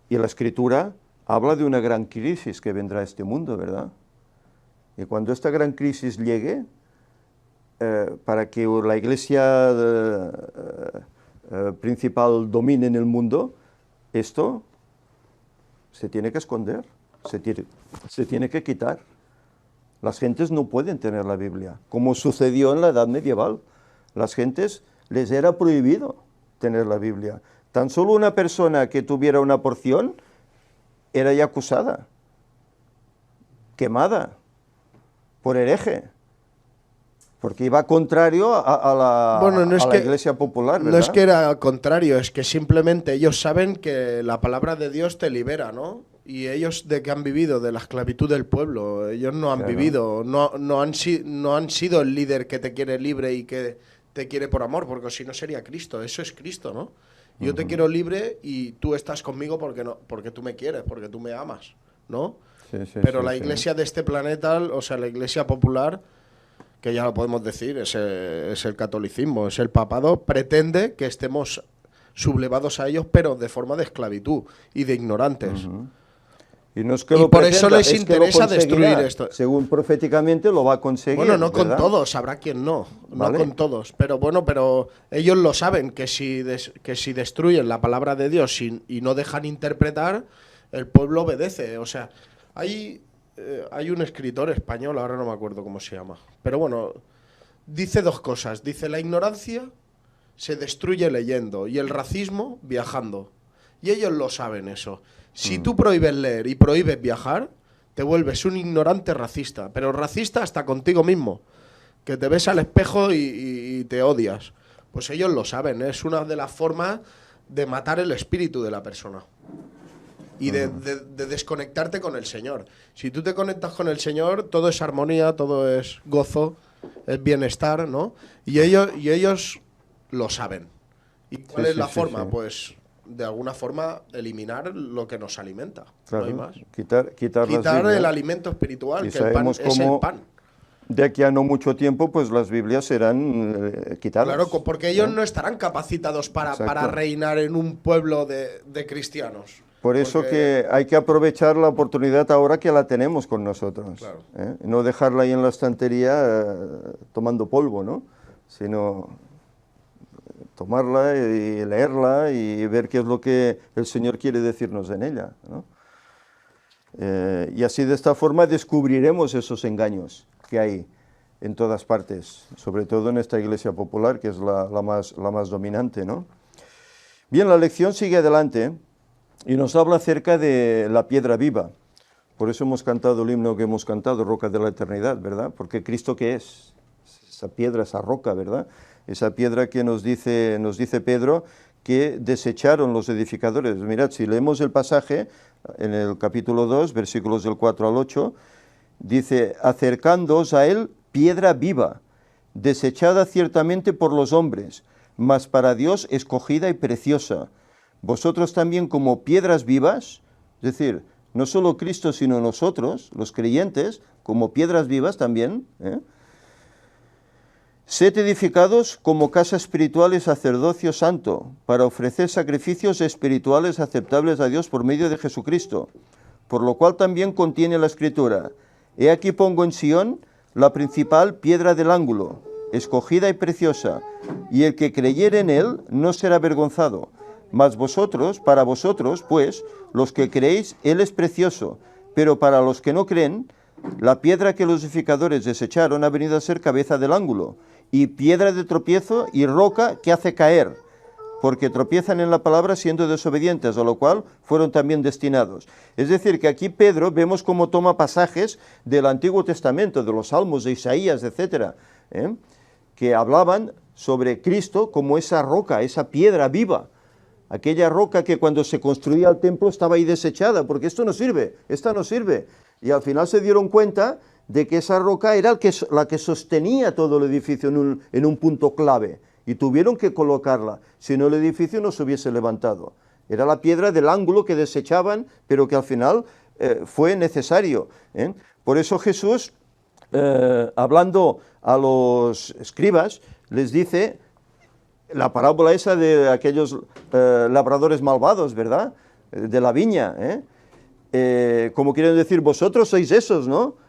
y la Escritura habla de una gran crisis que vendrá a este mundo, ¿verdad? Y cuando esta gran crisis llegue, para que la iglesia principal domine en el mundo, esto se tiene que esconder, se tiene que quitar. Las gentes no pueden tener la Biblia, como sucedió en la Edad Medieval. Las gentes les era prohibido tener la Biblia. Tan solo una persona que tuviera una porción era ya acusada, quemada, por hereje, porque iba contrario a la Iglesia popular, ¿verdad? No es que era al contrario, es que simplemente ellos saben que la palabra de Dios te libera, ¿no? Y ellos de que han vivido, de la esclavitud del pueblo, ellos no han vivido, no han sido el líder que te quiere libre y que te quiere por amor, porque si no sería Cristo, eso es Cristo, ¿no? Yo te quiero libre y tú estás conmigo porque tú me quieres, porque tú me amas, ¿no? Sí, sí, Pero sí, la sí. iglesia de este planeta, o sea, la iglesia popular, que ya lo podemos decir, es el catolicismo, es el papado, pretende que estemos sublevados a ellos, pero de forma de esclavitud y de ignorantes. Y no es que Y lo por eso pretenda, les es que lo interesa destruir conseguirá. esto. Según proféticamente lo va a conseguir. Bueno, no con ¿verdad? todos, habrá quien no, Vale. no con todos, pero bueno, pero ellos lo saben, que si destruyen la palabra de Dios y no dejan interpretar, el pueblo obedece. O sea, hay un escritor español, ahora no me acuerdo cómo se llama, pero bueno, dice dos cosas. Dice, la ignorancia se destruye leyendo y el racismo viajando. Y ellos lo saben eso. Si tú prohíbes leer y prohíbes viajar, te vuelves un ignorante racista, pero racista hasta contigo mismo, que te ves al espejo y te odias. Pues ellos lo saben, es una de las formas de matar el espíritu de la persona y de desconectarte con el Señor. Si tú te conectas con el Señor, todo es armonía, todo es gozo, es bienestar, ¿no? Y ellos lo saben. ¿Y cuál Sí, es la sí, forma? sí. Pues de alguna forma eliminar lo que nos alimenta. Claro, No hay más. quitar las Quitar Biblias. el alimento espiritual, Y que el pan sabemos es el cómo pan. De aquí a no mucho tiempo, pues las Biblias serán quitadas. Claro, porque ellos no estarán capacitados para Exacto. reinar en un pueblo de cristianos. Por eso Porque- que hay que aprovechar la oportunidad ahora que la tenemos con nosotros. Claro. No dejarla ahí en la estantería tomando polvo, ¿no? Sino tomarla y leerla y ver qué es lo que el Señor quiere decirnos en ella, ¿no? Y así de esta forma descubriremos esos engaños que hay en todas partes, sobre todo en esta iglesia popular, que es la más dominante, ¿no? Bien, la lección sigue adelante y nos habla acerca de la piedra viva. Por eso hemos cantado el himno que hemos cantado, Roca de la Eternidad, ¿verdad? Porque Cristo, ¿qué es? Esa piedra, esa roca, ¿verdad? Esa piedra que nos dice Pedro que desecharon los edificadores. Mirad, si leemos el pasaje en el capítulo 2, versículos del 4 al 8, dice, acercándoos a él, piedra viva, desechada ciertamente por los hombres, mas para Dios escogida y preciosa. Vosotros también como piedras vivas, es decir, no solo Cristo, sino nosotros, los creyentes, como piedras vivas también, sed edificados como casa espiritual y sacerdocio santo, para ofrecer sacrificios espirituales aceptables a Dios por medio de Jesucristo, por lo cual también contiene la Escritura: he aquí pongo en Sión la principal piedra del ángulo, escogida y preciosa, y el que creyere en él no será avergonzado. Mas vosotros, para vosotros, pues, los que creéis, él es precioso, pero para los que no creen, la piedra que los edificadores desecharon ha venido a ser cabeza del ángulo, y piedra de tropiezo y roca que hace caer, porque tropiezan en la palabra siendo desobedientes, a lo cual fueron también destinados. Es decir, que aquí Pedro vemos cómo toma pasajes del Antiguo Testamento, de los Salmos, de Isaías, etcétera, que hablaban sobre Cristo como esa roca, esa piedra viva, aquella roca que cuando se construía el templo estaba ahí desechada, porque esto no sirve, esta no sirve. Y al final se dieron cuenta de que esa roca era la que sostenía todo el edificio en un punto clave, y tuvieron que colocarla, si no el edificio no se hubiese levantado. Era la piedra del ángulo que desechaban, pero que al final fue necesario. Por eso Jesús, hablando a los escribas, les dice la parábola esa de aquellos labradores malvados, ¿verdad?, de la viña, como quieren decir, vosotros sois esos, ¿no?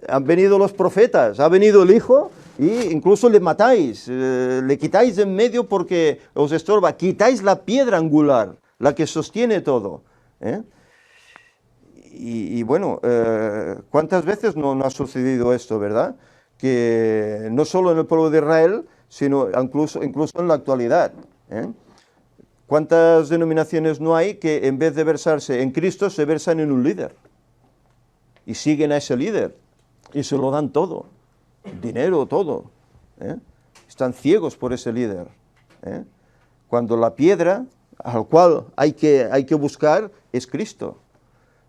Han venido los profetas, ha venido el Hijo, y incluso le matáis, le quitáis de en medio porque os estorba, quitáis la piedra angular, la que sostiene todo. Y bueno, ¿cuántas veces no ha sucedido esto, verdad? Que no solo en el pueblo de Israel, sino incluso en la actualidad. ¿Cuántas denominaciones no hay que en vez de versarse en Cristo se versan en un líder? Y siguen a ese líder, y se lo dan todo, dinero, todo. Están ciegos por ese líder. Cuando la piedra al cual hay que buscar es Cristo.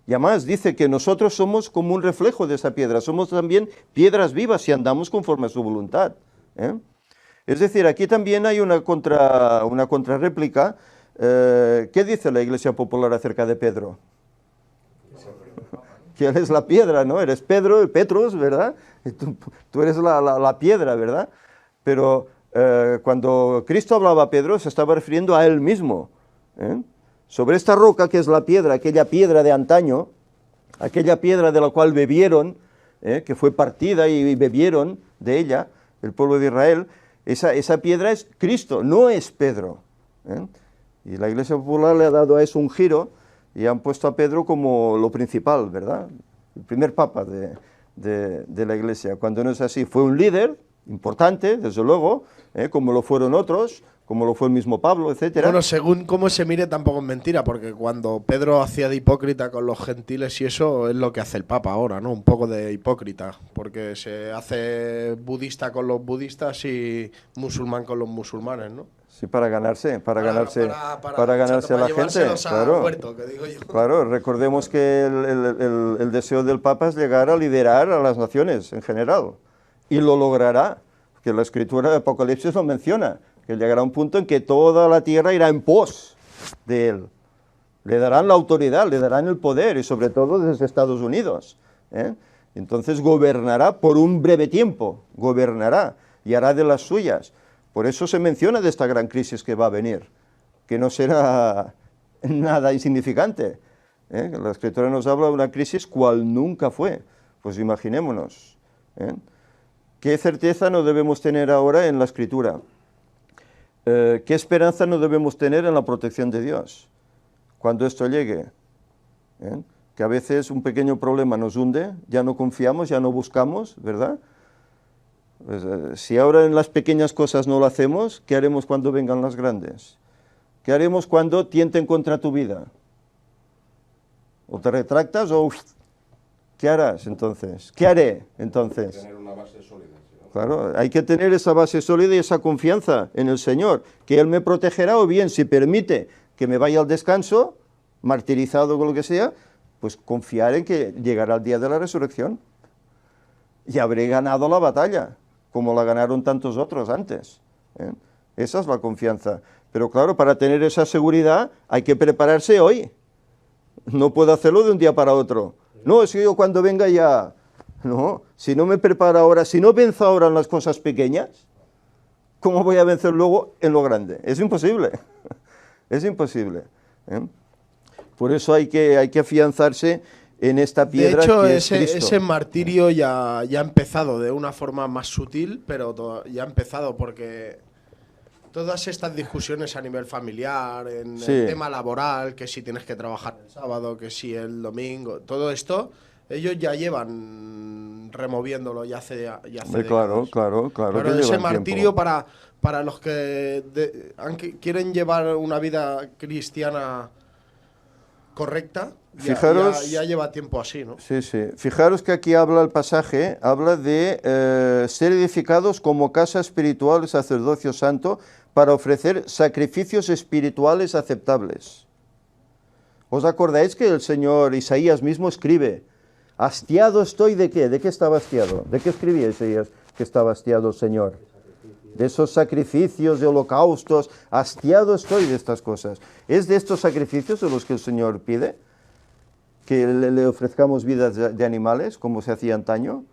Y además dice que nosotros somos como un reflejo de esa piedra, somos también piedras vivas si andamos conforme a su voluntad. Es decir, aquí también hay una contrarréplica. ¿Qué dice la Iglesia Popular acerca de Pedro? Que él es la piedra, ¿no? Eres Pedro, Petrus, ¿verdad? Tú eres la piedra, ¿verdad? Pero cuando Cristo hablaba a Pedro, se estaba refiriendo a él mismo. Sobre esta roca que es la piedra, aquella piedra de antaño, aquella piedra de la cual bebieron, que fue partida y bebieron de ella, el pueblo de Israel, esa piedra es Cristo, no es Pedro. Y la Iglesia Popular le ha dado a eso un giro y han puesto a Pedro como lo principal, ¿verdad? El primer papa de la Iglesia, cuando no es así. Fue un líder importante, desde luego, como lo fueron otros, como lo fue el mismo Pablo, etcétera. Bueno, según cómo se mire tampoco es mentira, porque cuando Pedro hacía de hipócrita con los gentiles y eso es lo que hace el Papa ahora, ¿no? Un poco de hipócrita, porque se hace budista con los budistas y musulmán con los musulmanes, ¿no? Sí, para ganarse a la gente, claro. Puerto, que digo yo. Claro, recordemos que el deseo del Papa es llegar a liderar a las naciones en general, y lo logrará, que la Escritura de Apocalipsis lo menciona, que llegará un punto en que toda la tierra irá en pos de él. Le darán la autoridad, le darán el poder, y sobre todo desde Estados Unidos. Entonces gobernará por un breve tiempo, gobernará y hará de las suyas. Por eso se menciona de esta gran crisis que va a venir, que no será nada insignificante. La Escritura nos habla de una crisis cual nunca fue. Pues imaginémonos. ¿Qué certeza no debemos tener ahora en la Escritura? ¿Qué esperanza no debemos tener en la protección de Dios cuando esto llegue? Que a veces un pequeño problema nos hunde, ya no confiamos, ya no buscamos, ¿verdad? Pues, si ahora en las pequeñas cosas no lo hacemos, ¿qué haremos cuando vengan las grandes? ¿Qué haremos cuando tienten contra tu vida? ¿O te retractas o qué harás entonces? ¿Qué haré entonces? Tener una base sólida. Claro, hay que tener esa base sólida y esa confianza en el Señor, que Él me protegerá, o bien, si permite que me vaya al descanso, martirizado con lo que sea, pues confiar en que llegará el día de la resurrección y habré ganado la batalla, como la ganaron tantos otros antes. Esa es la confianza. Pero claro, para tener esa seguridad hay que prepararse hoy. No puedo hacerlo de un día para otro. No, es que yo cuando venga ya... No, si no me preparo ahora, si no venzo ahora en las cosas pequeñas, ¿cómo voy a vencer luego en lo grande? Es imposible, es imposible. Por eso hay que afianzarse en esta piedra. De hecho, que es Cristo. ese martirio ya ha empezado de una forma más sutil, pero ya ha empezado porque todas estas discusiones a nivel familiar, en Sí. el tema laboral, que si tienes que trabajar el sábado, que si el domingo, todo esto, ellos ya llevan removiéndolo ya hace Hombre, claro, décadas. claro, Claro, que ese llevan martirio tiempo. para los que quieren llevar una vida cristiana correcta, Fijaros- ya lleva tiempo así, ¿no? Sí, sí. Fijaros que aquí habla el pasaje, habla de ser edificados como casa espiritual y sacerdocio santo para ofrecer sacrificios espirituales aceptables. ¿Os acordáis que el Señor Isaías mismo escribe, hastiado estoy de qué? ¿De qué estaba hastiado? ¿De qué escribía Isaías que estaba hastiado el Señor? De esos sacrificios, de holocaustos, hastiado estoy de estas cosas. ¿Es de estos sacrificios de los que el Señor pide? ¿Que le ofrezcamos vidas de animales, como se hacía antaño?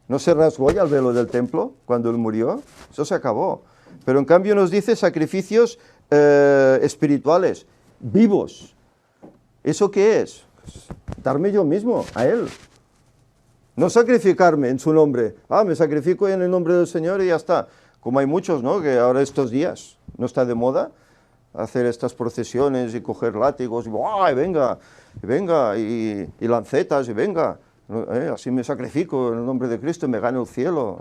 ¿No se rasgó ya el velo del templo cuando Él murió? Eso se acabó. Pero en cambio nos dice sacrificios espirituales, vivos. ¿Eso qué es? Pues darme yo mismo a Él. No sacrificarme en su nombre. Me sacrifico en el nombre del Señor y ya está. Como hay muchos, ¿no? Que ahora estos días no está de moda hacer estas procesiones y coger látigos y venga, y lancetas y venga. Así me sacrifico en el nombre de Cristo y me gano el cielo.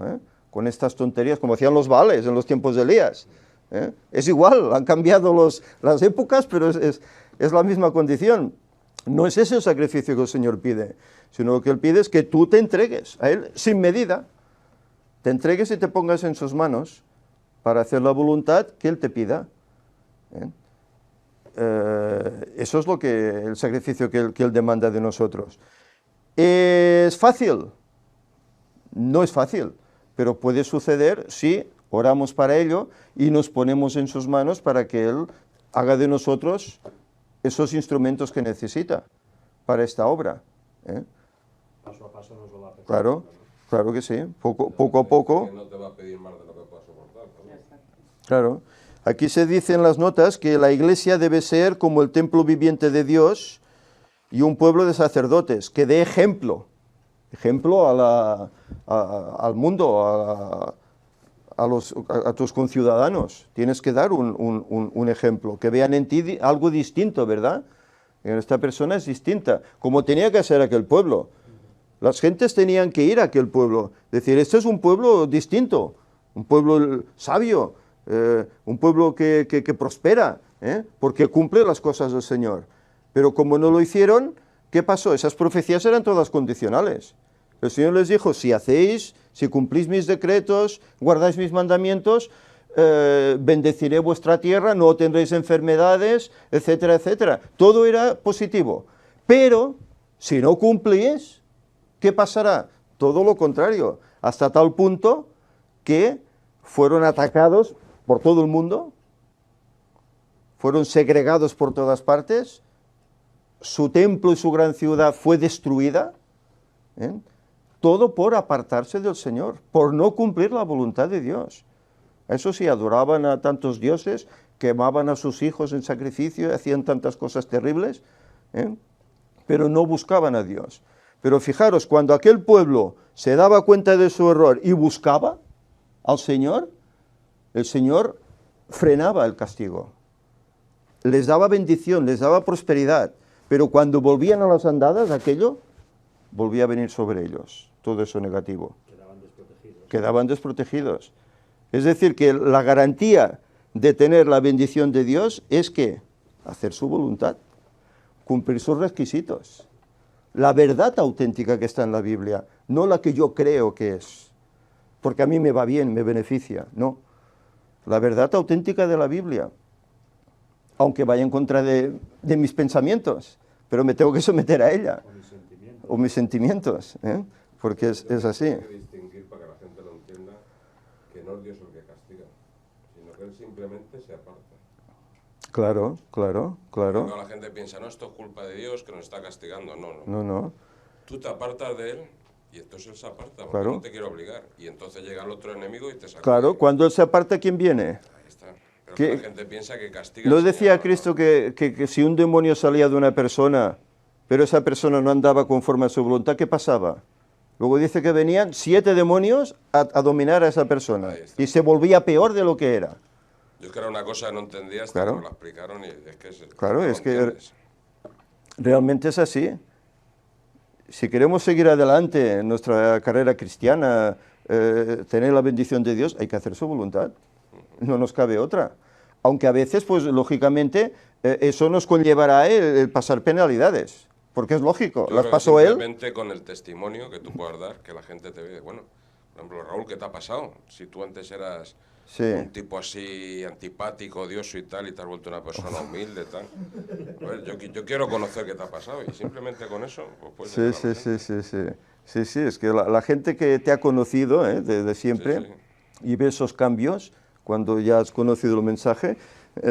Con estas tonterías, como hacían los Baales en los tiempos de Elías. Es igual, han cambiado las épocas, pero es la misma condición. No es ese el sacrificio que el Señor pide, sino lo que Él pide es que tú te entregues a Él sin medida. Te entregues y te pongas en sus manos para hacer la voluntad que Él te pida. Eso es el sacrificio que Él demanda de nosotros. ¿Es fácil? No es fácil, pero puede suceder si oramos para ello y nos ponemos en sus manos para que Él haga de nosotros esos instrumentos que necesita para esta obra. Paso a paso nos lo va a pedir. Claro que sí, poco a poco. Que no te va a pedir más de lo que puedas soportar también. Claro. Aquí se dice en las notas que la Iglesia debe ser como el templo viviente de Dios y un pueblo de sacerdotes, que dé ejemplo al mundo, a tus conciudadanos. Tienes que dar un ejemplo, que vean en ti algo distinto, ¿verdad? Esta persona es distinta, como tenía que ser aquel pueblo. Las gentes tenían que ir a aquel pueblo, decir, este es un pueblo distinto, un pueblo sabio, un pueblo que prospera, porque cumple las cosas del Señor. Pero como no lo hicieron, ¿qué pasó? Esas profecías eran todas condicionales. El Señor les dijo, si cumplís mis decretos, guardáis mis mandamientos, bendeciré vuestra tierra, no tendréis enfermedades, etcétera, etcétera. Todo era positivo. Pero, si no cumplís, ¿qué pasará? Todo lo contrario, hasta tal punto que fueron atacados por todo el mundo, fueron segregados por todas partes, su templo y su gran ciudad fue destruida, todo por apartarse del Señor, por no cumplir la voluntad de Dios. Eso sí, adoraban a tantos dioses, quemaban a sus hijos en sacrificio, hacían tantas cosas terribles, pero no buscaban a Dios. Pero fijaros, cuando aquel pueblo se daba cuenta de su error y buscaba al Señor, el Señor frenaba el castigo. Les daba bendición, les daba prosperidad, pero cuando volvían a las andadas, aquello volvía a venir sobre ellos, todo eso negativo. Quedaban desprotegidos. Es decir, que la garantía de tener la bendición de Dios es que hacer su voluntad, cumplir sus requisitos. La verdad auténtica que está en la Biblia, no la que yo creo que es, porque a mí me va bien, me beneficia, no. La verdad auténtica de la Biblia, aunque vaya en contra de mis pensamientos, pero me tengo que someter a ella, o mis sentimientos, porque es así. Hay que distinguir para que la gente lo entienda que no es Dios el que castiga, sino que Él simplemente se aparta. Claro. Cuando la gente piensa, no, esto es culpa de Dios que nos está castigando. No. No. Tú te apartas de Él Y entonces él se aparta, porque Claro. no te quiere obligar. Y entonces llega el otro enemigo y te saca. Claro, cuando él se aparta, ¿quién viene? Ahí está. Pero ¿Qué? la gente piensa que castiga ¿No al decía Señor, Cristo ¿no? que si un demonio salía de una persona, pero esa persona no andaba conforme a su voluntad, ¿qué pasaba? Luego dice que venían 7 demonios a dominar a esa persona Ahí está. y se volvía peor de lo que era. Yo es que era una cosa que no entendía hasta Claro. que me la explicaron y es que Claro, no es que entiendes. realmente es así. Si queremos seguir adelante en nuestra carrera cristiana, tener la bendición de Dios, hay que hacer su voluntad. No nos cabe otra. Aunque a veces, pues lógicamente, eso nos conllevará el pasar penalidades, porque es lógico. Yo Las creo que pasó él. simplemente con el testimonio que tú puedas dar, que la gente te ve. Bueno, por ejemplo, Raúl, ¿qué te ha pasado? Si tú antes eras Sí. un tipo así antipático, odioso y tal, y te has vuelto una persona humilde, tal. A ver, yo quiero conocer qué te ha pasado y simplemente con eso, pues puedes Sí, llegar a sí, la sí, gente. sí, sí. Sí, sí, es que la gente que te ha conocido desde siempre Sí, y ve esos cambios, cuando ya has conocido el mensaje,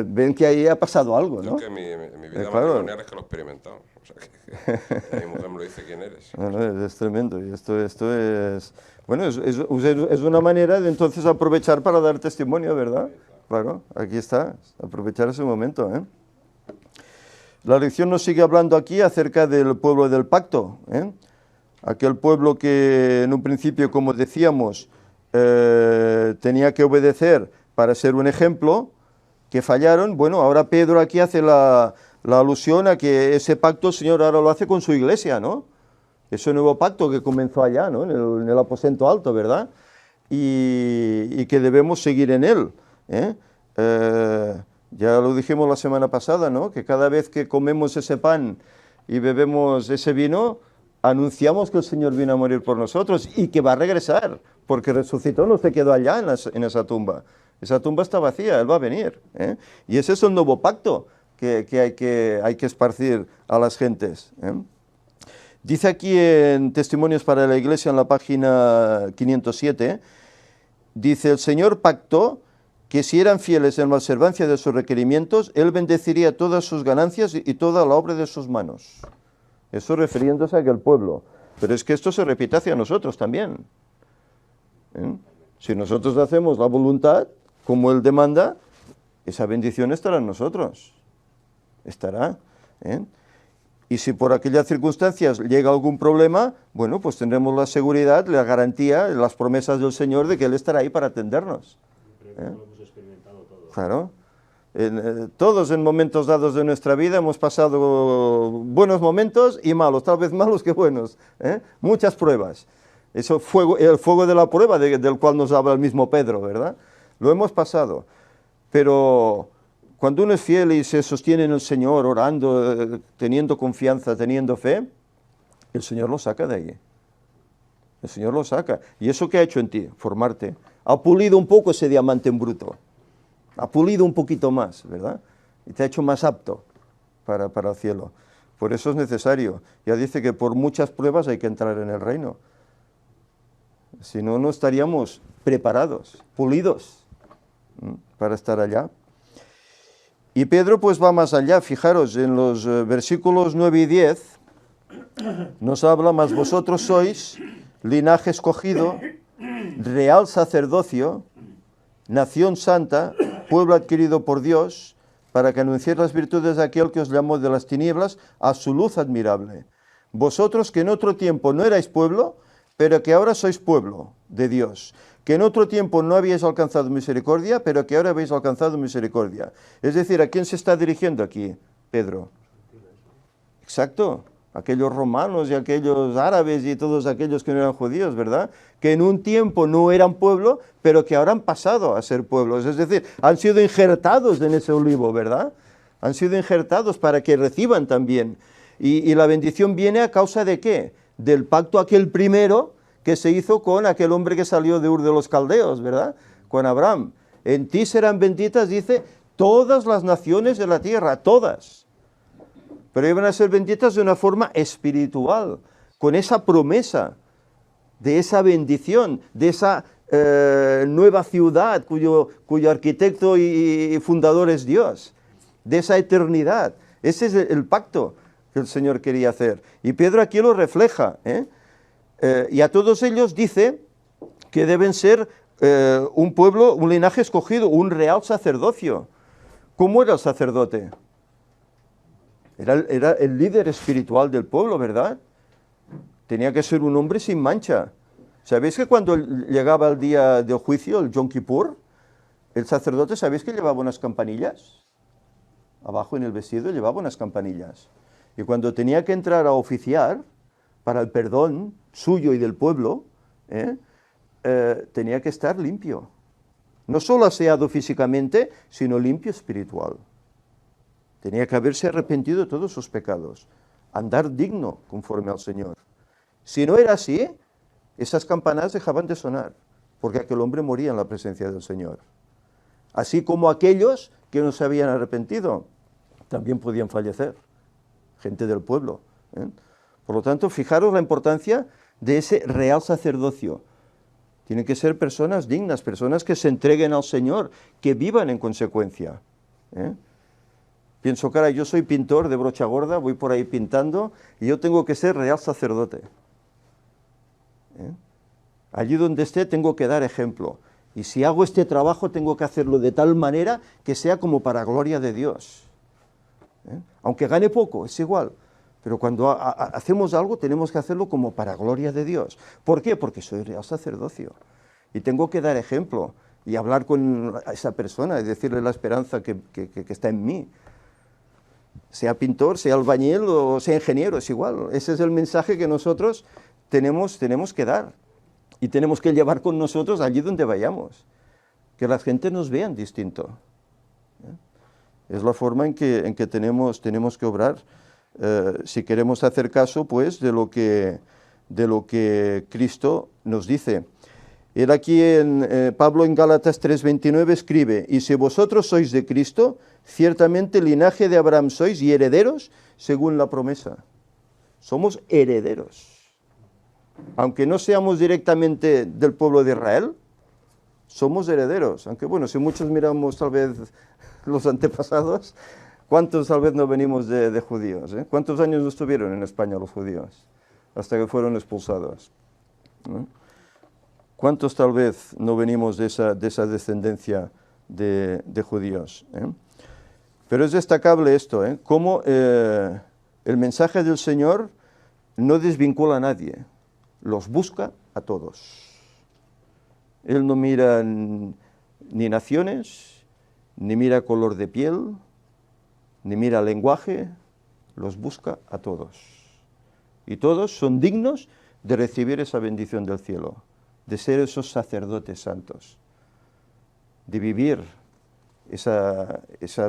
ven que ahí ha pasado algo, Yo ¿no? es que mi vida claro. matrimonial es que lo he experimentado. O sea, que mi mujer me lo dice quién eres. No, no, es tremendo. Y esto es... Bueno, es una manera de entonces aprovechar para dar testimonio, ¿verdad? Claro, aquí está, aprovechar ese momento, ¿eh? La lección nos sigue hablando aquí acerca del pueblo del pacto, ¿eh? Aquel pueblo que en un principio, como decíamos, tenía que obedecer para ser un ejemplo, que fallaron. Bueno, ahora Pedro aquí hace la alusión a que ese pacto el Señor ahora lo hace con su iglesia, ¿no? Ese nuevo pacto que comenzó allá, ¿no? En el aposento alto, ¿verdad? Y que debemos seguir en él, ¿eh? Ya lo dijimos la semana pasada, ¿no? Que cada vez que comemos ese pan y bebemos ese vino, anunciamos que el Señor vino a morir por nosotros y que va a regresar, porque resucitó, no se quedó allá en esa tumba. Esa tumba está vacía, Él va a venir, ¿eh? Y ese es el nuevo pacto que hay que esparcir a las gentes, ¿eh? Dice aquí en Testimonios para la Iglesia, en la página 507, dice, el Señor pactó que si eran fieles en la observancia de sus requerimientos, Él bendeciría todas sus ganancias y toda la obra de sus manos. Eso refiriéndose a aquel pueblo. Pero es que esto se repite hacia nosotros también, ¿eh? Si nosotros hacemos la voluntad, como Él demanda, esa bendición estará en nosotros. Estará, ¿eh? Y si por aquellas circunstancias llega algún problema, bueno, pues tendremos la seguridad, la garantía, las promesas del Señor de que Él estará ahí para atendernos. Creo que lo hemos experimentado todos. Claro. Todos en momentos dados de nuestra vida hemos pasado buenos momentos y malos, tal vez malos que buenos, ¿eh? Muchas pruebas. Eso el fuego de la prueba del cual nos habla el mismo Pedro, ¿verdad? Lo hemos pasado. Pero cuando uno es fiel y se sostiene en el Señor, orando, teniendo confianza, teniendo fe, el Señor lo saca de ahí. El Señor lo saca. ¿Y eso qué ha hecho en ti? Formarte. Ha pulido un poco ese diamante en bruto. Ha pulido un poquito más, ¿verdad? Y te ha hecho más apto para el cielo. Por eso es necesario. Ya dice que por muchas pruebas hay que entrar en el reino. Si no, no estaríamos preparados, pulidos, para estar allá. Y Pedro pues va más allá. Fijaros, en los versículos 9 y 10 nos habla, mas vosotros sois linaje escogido, real sacerdocio, nación santa, pueblo adquirido por Dios, para que anunciéis las virtudes de aquel que os llamó de las tinieblas a su luz admirable. Vosotros que en otro tiempo no erais pueblo, pero que ahora sois pueblo de Dios, que en otro tiempo no habíais alcanzado misericordia, pero que ahora habéis alcanzado misericordia. Es decir, ¿a quién se está dirigiendo aquí Pedro? Exacto, aquellos romanos y aquellos árabes y todos aquellos que no eran judíos, ¿verdad? Que en un tiempo no eran pueblo, pero que ahora han pasado a ser pueblos, es decir, han sido injertados en ese olivo, ¿verdad? Han sido injertados para que reciban también. Y la bendición viene a causa de ¿qué? Del pacto aquel primero que se hizo con aquel hombre que salió de Ur de los Caldeos, ¿verdad? Con Abraham. En ti serán benditas, dice, todas las naciones de la tierra, todas. Pero iban a ser benditas de una forma espiritual, con esa promesa de esa bendición, de esa nueva ciudad cuyo arquitecto y fundador es Dios, de esa eternidad. Ese es el pacto que el Señor quería hacer. Y Pedro aquí lo refleja, ¿eh? y a todos ellos dice que deben ser un pueblo, un linaje escogido, un real sacerdocio. ¿Cómo era el sacerdote? Era el líder espiritual del pueblo, ¿verdad? Tenía que ser un hombre sin mancha. ¿Sabéis que cuando llegaba el día del juicio, el Yom Kippur, el sacerdote, ¿sabéis que llevaba unas campanillas? Abajo en el vestido llevaba unas campanillas. Y cuando tenía que entrar a oficiar para el perdón suyo y del pueblo, tenía que estar limpio. No solo aseado físicamente, sino limpio espiritual. Tenía que haberse arrepentido de todos sus pecados, andar digno conforme al Señor. Si no era así, esas campanas dejaban de sonar, porque aquel hombre moría en la presencia del Señor. Así como aquellos que no se habían arrepentido, también podían fallecer, gente del pueblo. Por lo tanto, fijaros la importancia de ese real sacerdocio. Tienen que ser personas dignas, personas que se entreguen al Señor, que vivan en consecuencia. Pienso, cara, yo soy pintor de brocha gorda, voy por ahí pintando, y yo tengo que ser real sacerdote. Allí donde esté tengo que dar ejemplo. Y si hago este trabajo tengo que hacerlo de tal manera que sea como para gloria de Dios. Aunque gane poco, es igual. Pero cuando hacemos algo tenemos que hacerlo como para gloria de Dios. ¿Por qué? Porque soy real sacerdocio. Y tengo que dar ejemplo y hablar con esa persona y decirle la esperanza que está en mí. Sea pintor, sea albañil o sea ingeniero, es igual. Ese es el mensaje que nosotros tenemos que dar. Y tenemos que llevar con nosotros allí donde vayamos. Que la gente nos vea distinto. Es la forma en que tenemos que obrar. Si queremos hacer caso, pues, de lo que Cristo nos dice. Él aquí, Pablo en Gálatas 3:29 escribe, y si vosotros sois de Cristo, ciertamente linaje de Abraham sois y herederos según la promesa. Somos herederos. Aunque no seamos directamente del pueblo de Israel, somos herederos. Aunque bueno, si muchos miramos tal vez los antepasados, ¿cuántos tal vez no venimos de judíos? ¿Cuántos años no estuvieron en España los judíos? Hasta que fueron expulsados. ¿Cuántos tal vez no venimos de esa descendencia de judíos? Pero es destacable esto, cómo el mensaje del Señor no desvincula a nadie, los busca a todos. Él no mira ni naciones, ni mira color de piel, ni mira lenguaje, los busca a todos. Y todos son dignos de recibir esa bendición del cielo, de ser esos sacerdotes santos, de vivir esa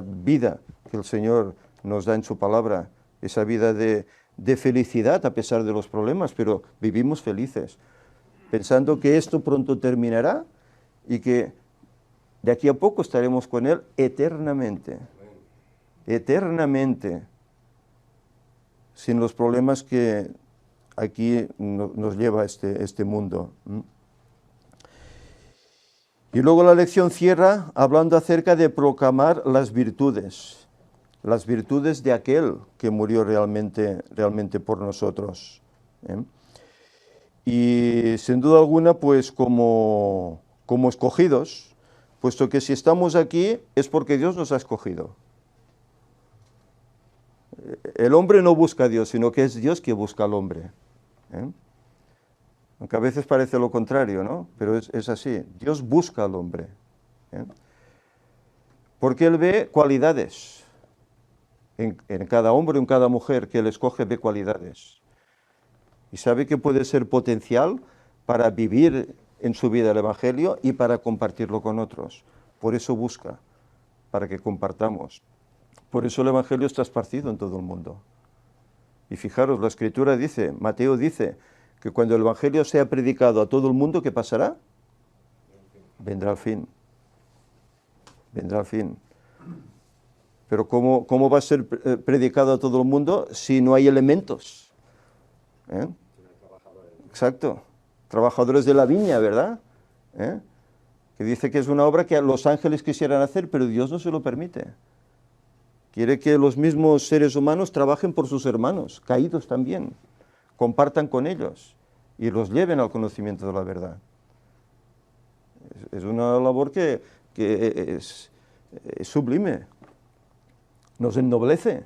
vida que el Señor nos da en su palabra, esa vida de felicidad a pesar de los problemas, pero vivimos felices, pensando que esto pronto terminará y que de aquí a poco estaremos con Él eternamente, eternamente, sin los problemas que aquí nos lleva este mundo. Y luego la lección cierra hablando acerca de proclamar las virtudes de aquel que murió realmente por nosotros. Y sin duda alguna, pues como escogidos, puesto que si estamos aquí es porque Dios nos ha escogido. El hombre no busca a Dios, sino que es Dios que busca al hombre. Aunque a veces parece lo contrario, ¿no? Pero es así. Dios busca al hombre. Porque Él ve cualidades. En cada hombre o en cada mujer que Él escoge ve cualidades. Y sabe que puede ser potencial para vivir en su vida el Evangelio y para compartirlo con otros. Por eso busca, para que compartamos. Por eso el Evangelio está esparcido en todo el mundo. Y fijaros, la Escritura dice, Mateo dice, que cuando el Evangelio sea predicado a todo el mundo, ¿qué pasará? Vendrá el fin. Vendrá el fin. Pero ¿cómo va a ser predicado a todo el mundo si no hay elementos? Exacto. Trabajadores de la viña, ¿verdad? Que dice que es una obra que los ángeles quisieran hacer, pero Dios no se lo permite. Quiere que los mismos seres humanos trabajen por sus hermanos, caídos también, compartan con ellos. y los lleven al conocimiento de la verdad. Es una labor que es sublime, nos ennoblece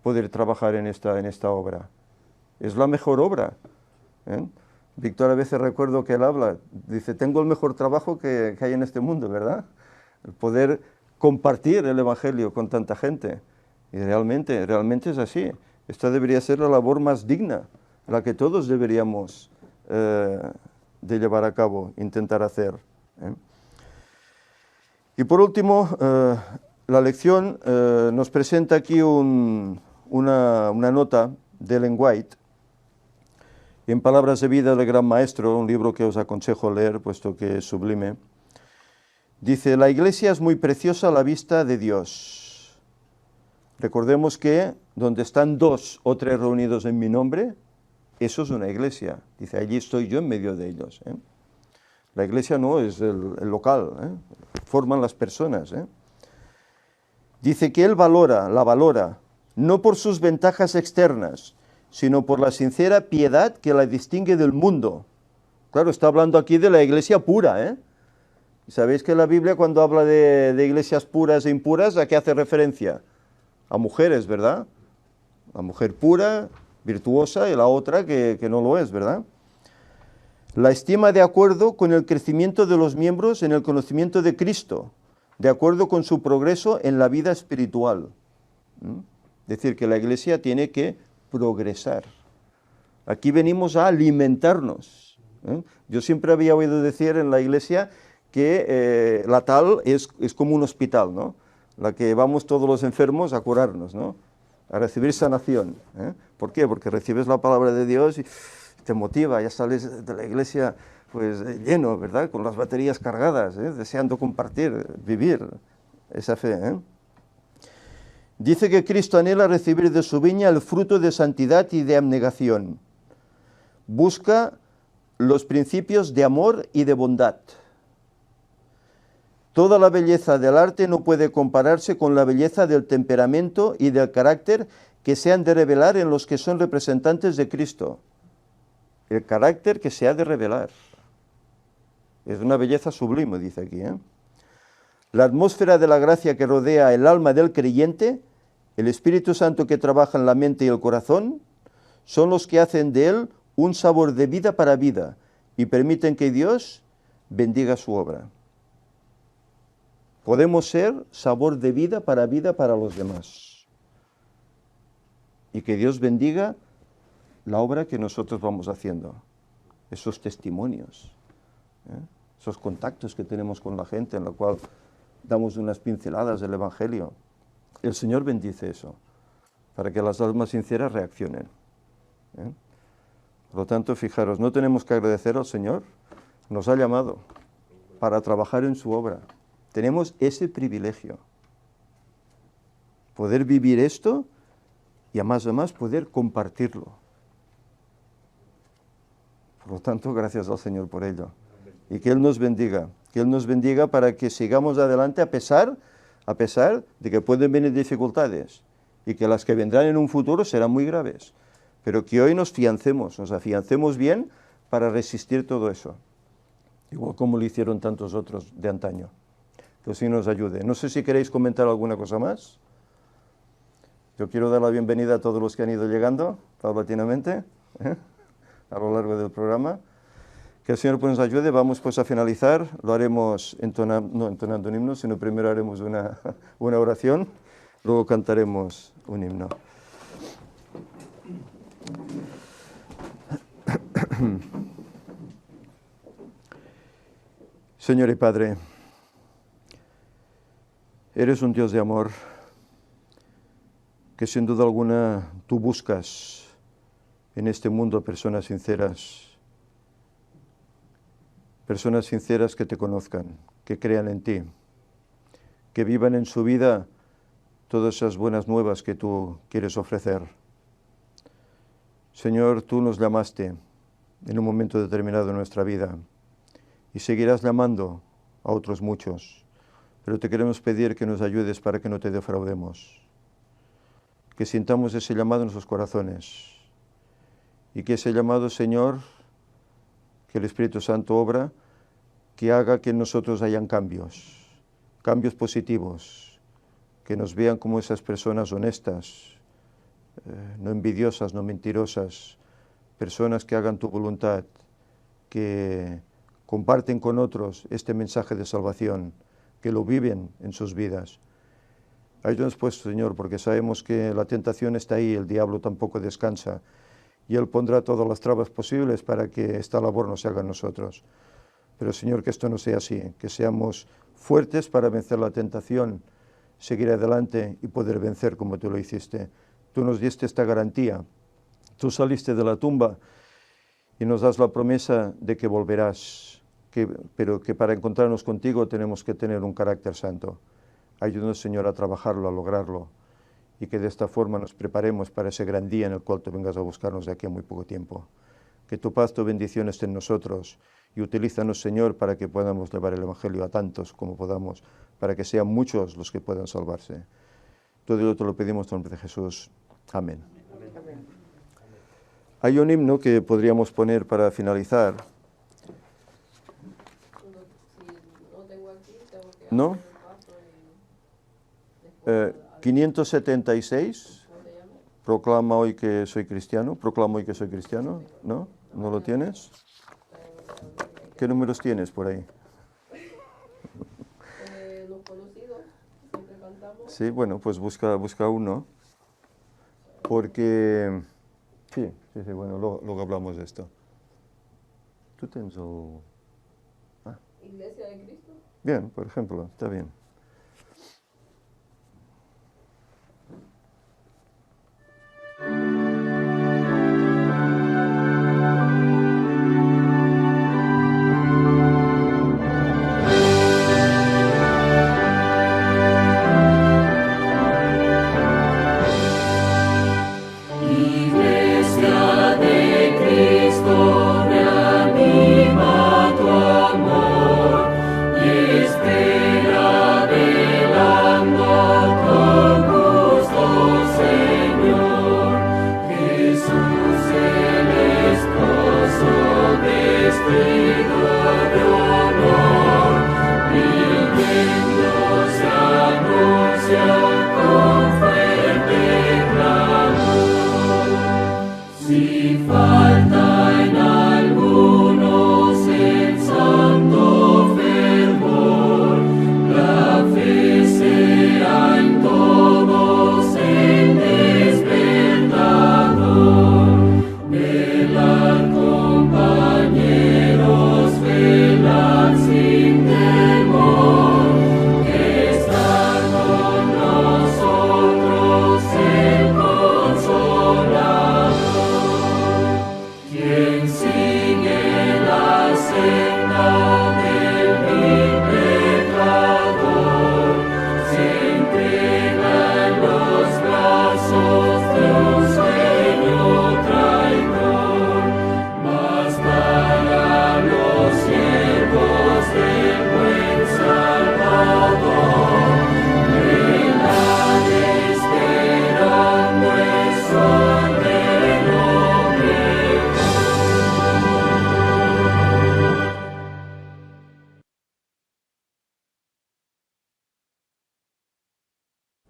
poder trabajar en esta obra. Es la mejor obra. Víctor a veces recuerdo que él habla, dice, tengo el mejor trabajo que hay en este mundo, ¿verdad? El poder compartir el Evangelio con tanta gente. Y realmente es así. Esta debería ser la labor más digna, la que todos deberíamos de llevar a cabo, intentar hacer. Y por último, la lección nos presenta aquí una nota de Ellen White, en Palabras de vida del Gran Maestro, un libro que os aconsejo leer, puesto que es sublime. Dice, la Iglesia es muy preciosa a la vista de Dios. Recordemos que donde están 2 o 3 reunidos en mi nombre, eso es una iglesia. Dice, allí estoy yo en medio de ellos. La iglesia no es el local, forman las personas. Dice que él la valora, no por sus ventajas externas, sino por la sincera piedad que la distingue del mundo. Claro, está hablando aquí de la iglesia pura. ¿Sabéis que la Biblia cuando habla de iglesias puras e impuras, a qué hace referencia? A mujeres, ¿verdad? La mujer pura, virtuosa, y la otra que no lo es, ¿verdad? La estima de acuerdo con el crecimiento de los miembros en el conocimiento de Cristo, de acuerdo con su progreso en la vida espiritual. Es decir, que la iglesia tiene que progresar. Aquí venimos a alimentarnos. Yo siempre había oído decir en la iglesia que la tal es como un hospital, ¿no? La que vamos todos los enfermos a curarnos, ¿no? A recibir sanación. ¿Por qué? Porque recibes la palabra de Dios y te motiva, ya sales de la iglesia pues lleno, ¿verdad? Con las baterías cargadas, deseando compartir, vivir esa fe. Dice que Cristo anhela recibir de su viña el fruto de santidad y de abnegación. Busca los principios de amor y de bondad. Toda la belleza del arte no puede compararse con la belleza del temperamento y del carácter que se han de revelar en los que son representantes de Cristo. El carácter que se ha de revelar. Es una belleza sublime, dice aquí. La atmósfera de la gracia que rodea el alma del creyente, el Espíritu Santo que trabaja en la mente y el corazón, son los que hacen de él un sabor de vida para vida y permiten que Dios bendiga su obra. Podemos ser sabor de vida para los demás. Y que Dios bendiga la obra que nosotros vamos haciendo. Esos testimonios, esos contactos que tenemos con la gente en la cual damos unas pinceladas del Evangelio. El Señor bendice eso, para que las almas sinceras reaccionen. Por lo tanto, fijaros, no tenemos que agradecer al Señor, nos ha llamado para trabajar en su obra. Tenemos ese privilegio, poder vivir esto y además poder compartirlo. Por lo tanto, gracias al Señor por ello. Y que Él nos bendiga para que sigamos adelante a pesar de que pueden venir dificultades y que las que vendrán en un futuro serán muy graves. Pero que hoy nos afiancemos bien para resistir todo eso, igual como lo hicieron tantos otros de antaño. Que el Señor nos ayude. No sé si queréis comentar alguna cosa más. Yo quiero dar la bienvenida a todos los que han ido llegando paulatinamente a lo largo del programa. Que el Señor pues nos ayude. Vamos pues a finalizar. Lo haremos no entonando un himno, sino primero haremos una oración, luego cantaremos un himno. Señor y Padre, eres un Dios de amor que sin duda alguna tú buscas en este mundo personas sinceras que te conozcan, que crean en ti, que vivan en su vida todas esas buenas nuevas que tú quieres ofrecer. Señor, tú nos llamaste en un momento determinado de nuestra vida y seguirás llamando a otros muchos, pero te queremos pedir que nos ayudes para que no te defraudemos, que sintamos ese llamado en nuestros corazones y que ese llamado, Señor, que el Espíritu Santo obra, que haga que en nosotros hayan cambios positivos, que nos vean como esas personas honestas, no envidiosas, no mentirosas, personas que hagan tu voluntad, que comparten con otros este mensaje de salvación, que lo viven en sus vidas. Ayúdanos pues, Señor, porque sabemos que la tentación está ahí, el diablo tampoco descansa, y él pondrá todas las trabas posibles para que esta labor no se haga en nosotros. Pero, Señor, que esto no sea así, que seamos fuertes para vencer la tentación, seguir adelante y poder vencer como tú lo hiciste. Tú nos diste esta garantía, tú saliste de la tumba y nos das la promesa de que volverás, pero que para encontrarnos contigo tenemos que tener un carácter santo. Ayúdanos, Señor, a trabajarlo, a lograrlo, y que de esta forma nos preparemos para ese gran día en el cual tú vengas a buscarnos de aquí a muy poco tiempo. Que tu paz, tu bendición esté en nosotros, y utilízanos, Señor, para que podamos llevar el Evangelio a tantos como podamos, para que sean muchos los que puedan salvarse. Todo ello te lo pedimos en el nombre de Jesús. Amén. Amén. Hay un himno que podríamos poner para finalizar. ¿No? 576. Proclama hoy que soy cristiano. Proclamo hoy que soy cristiano. ¿No? ¿No lo tienes? ¿Qué números tienes por ahí? Los conocidos, siempre cantamos. Sí, bueno, pues busca uno. Porque... Sí, bueno, luego hablamos de esto. ¿Tú tienes el...? Iglesia de Cristo. Bien, por ejemplo, está bien.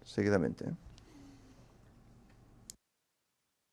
Seguidamente.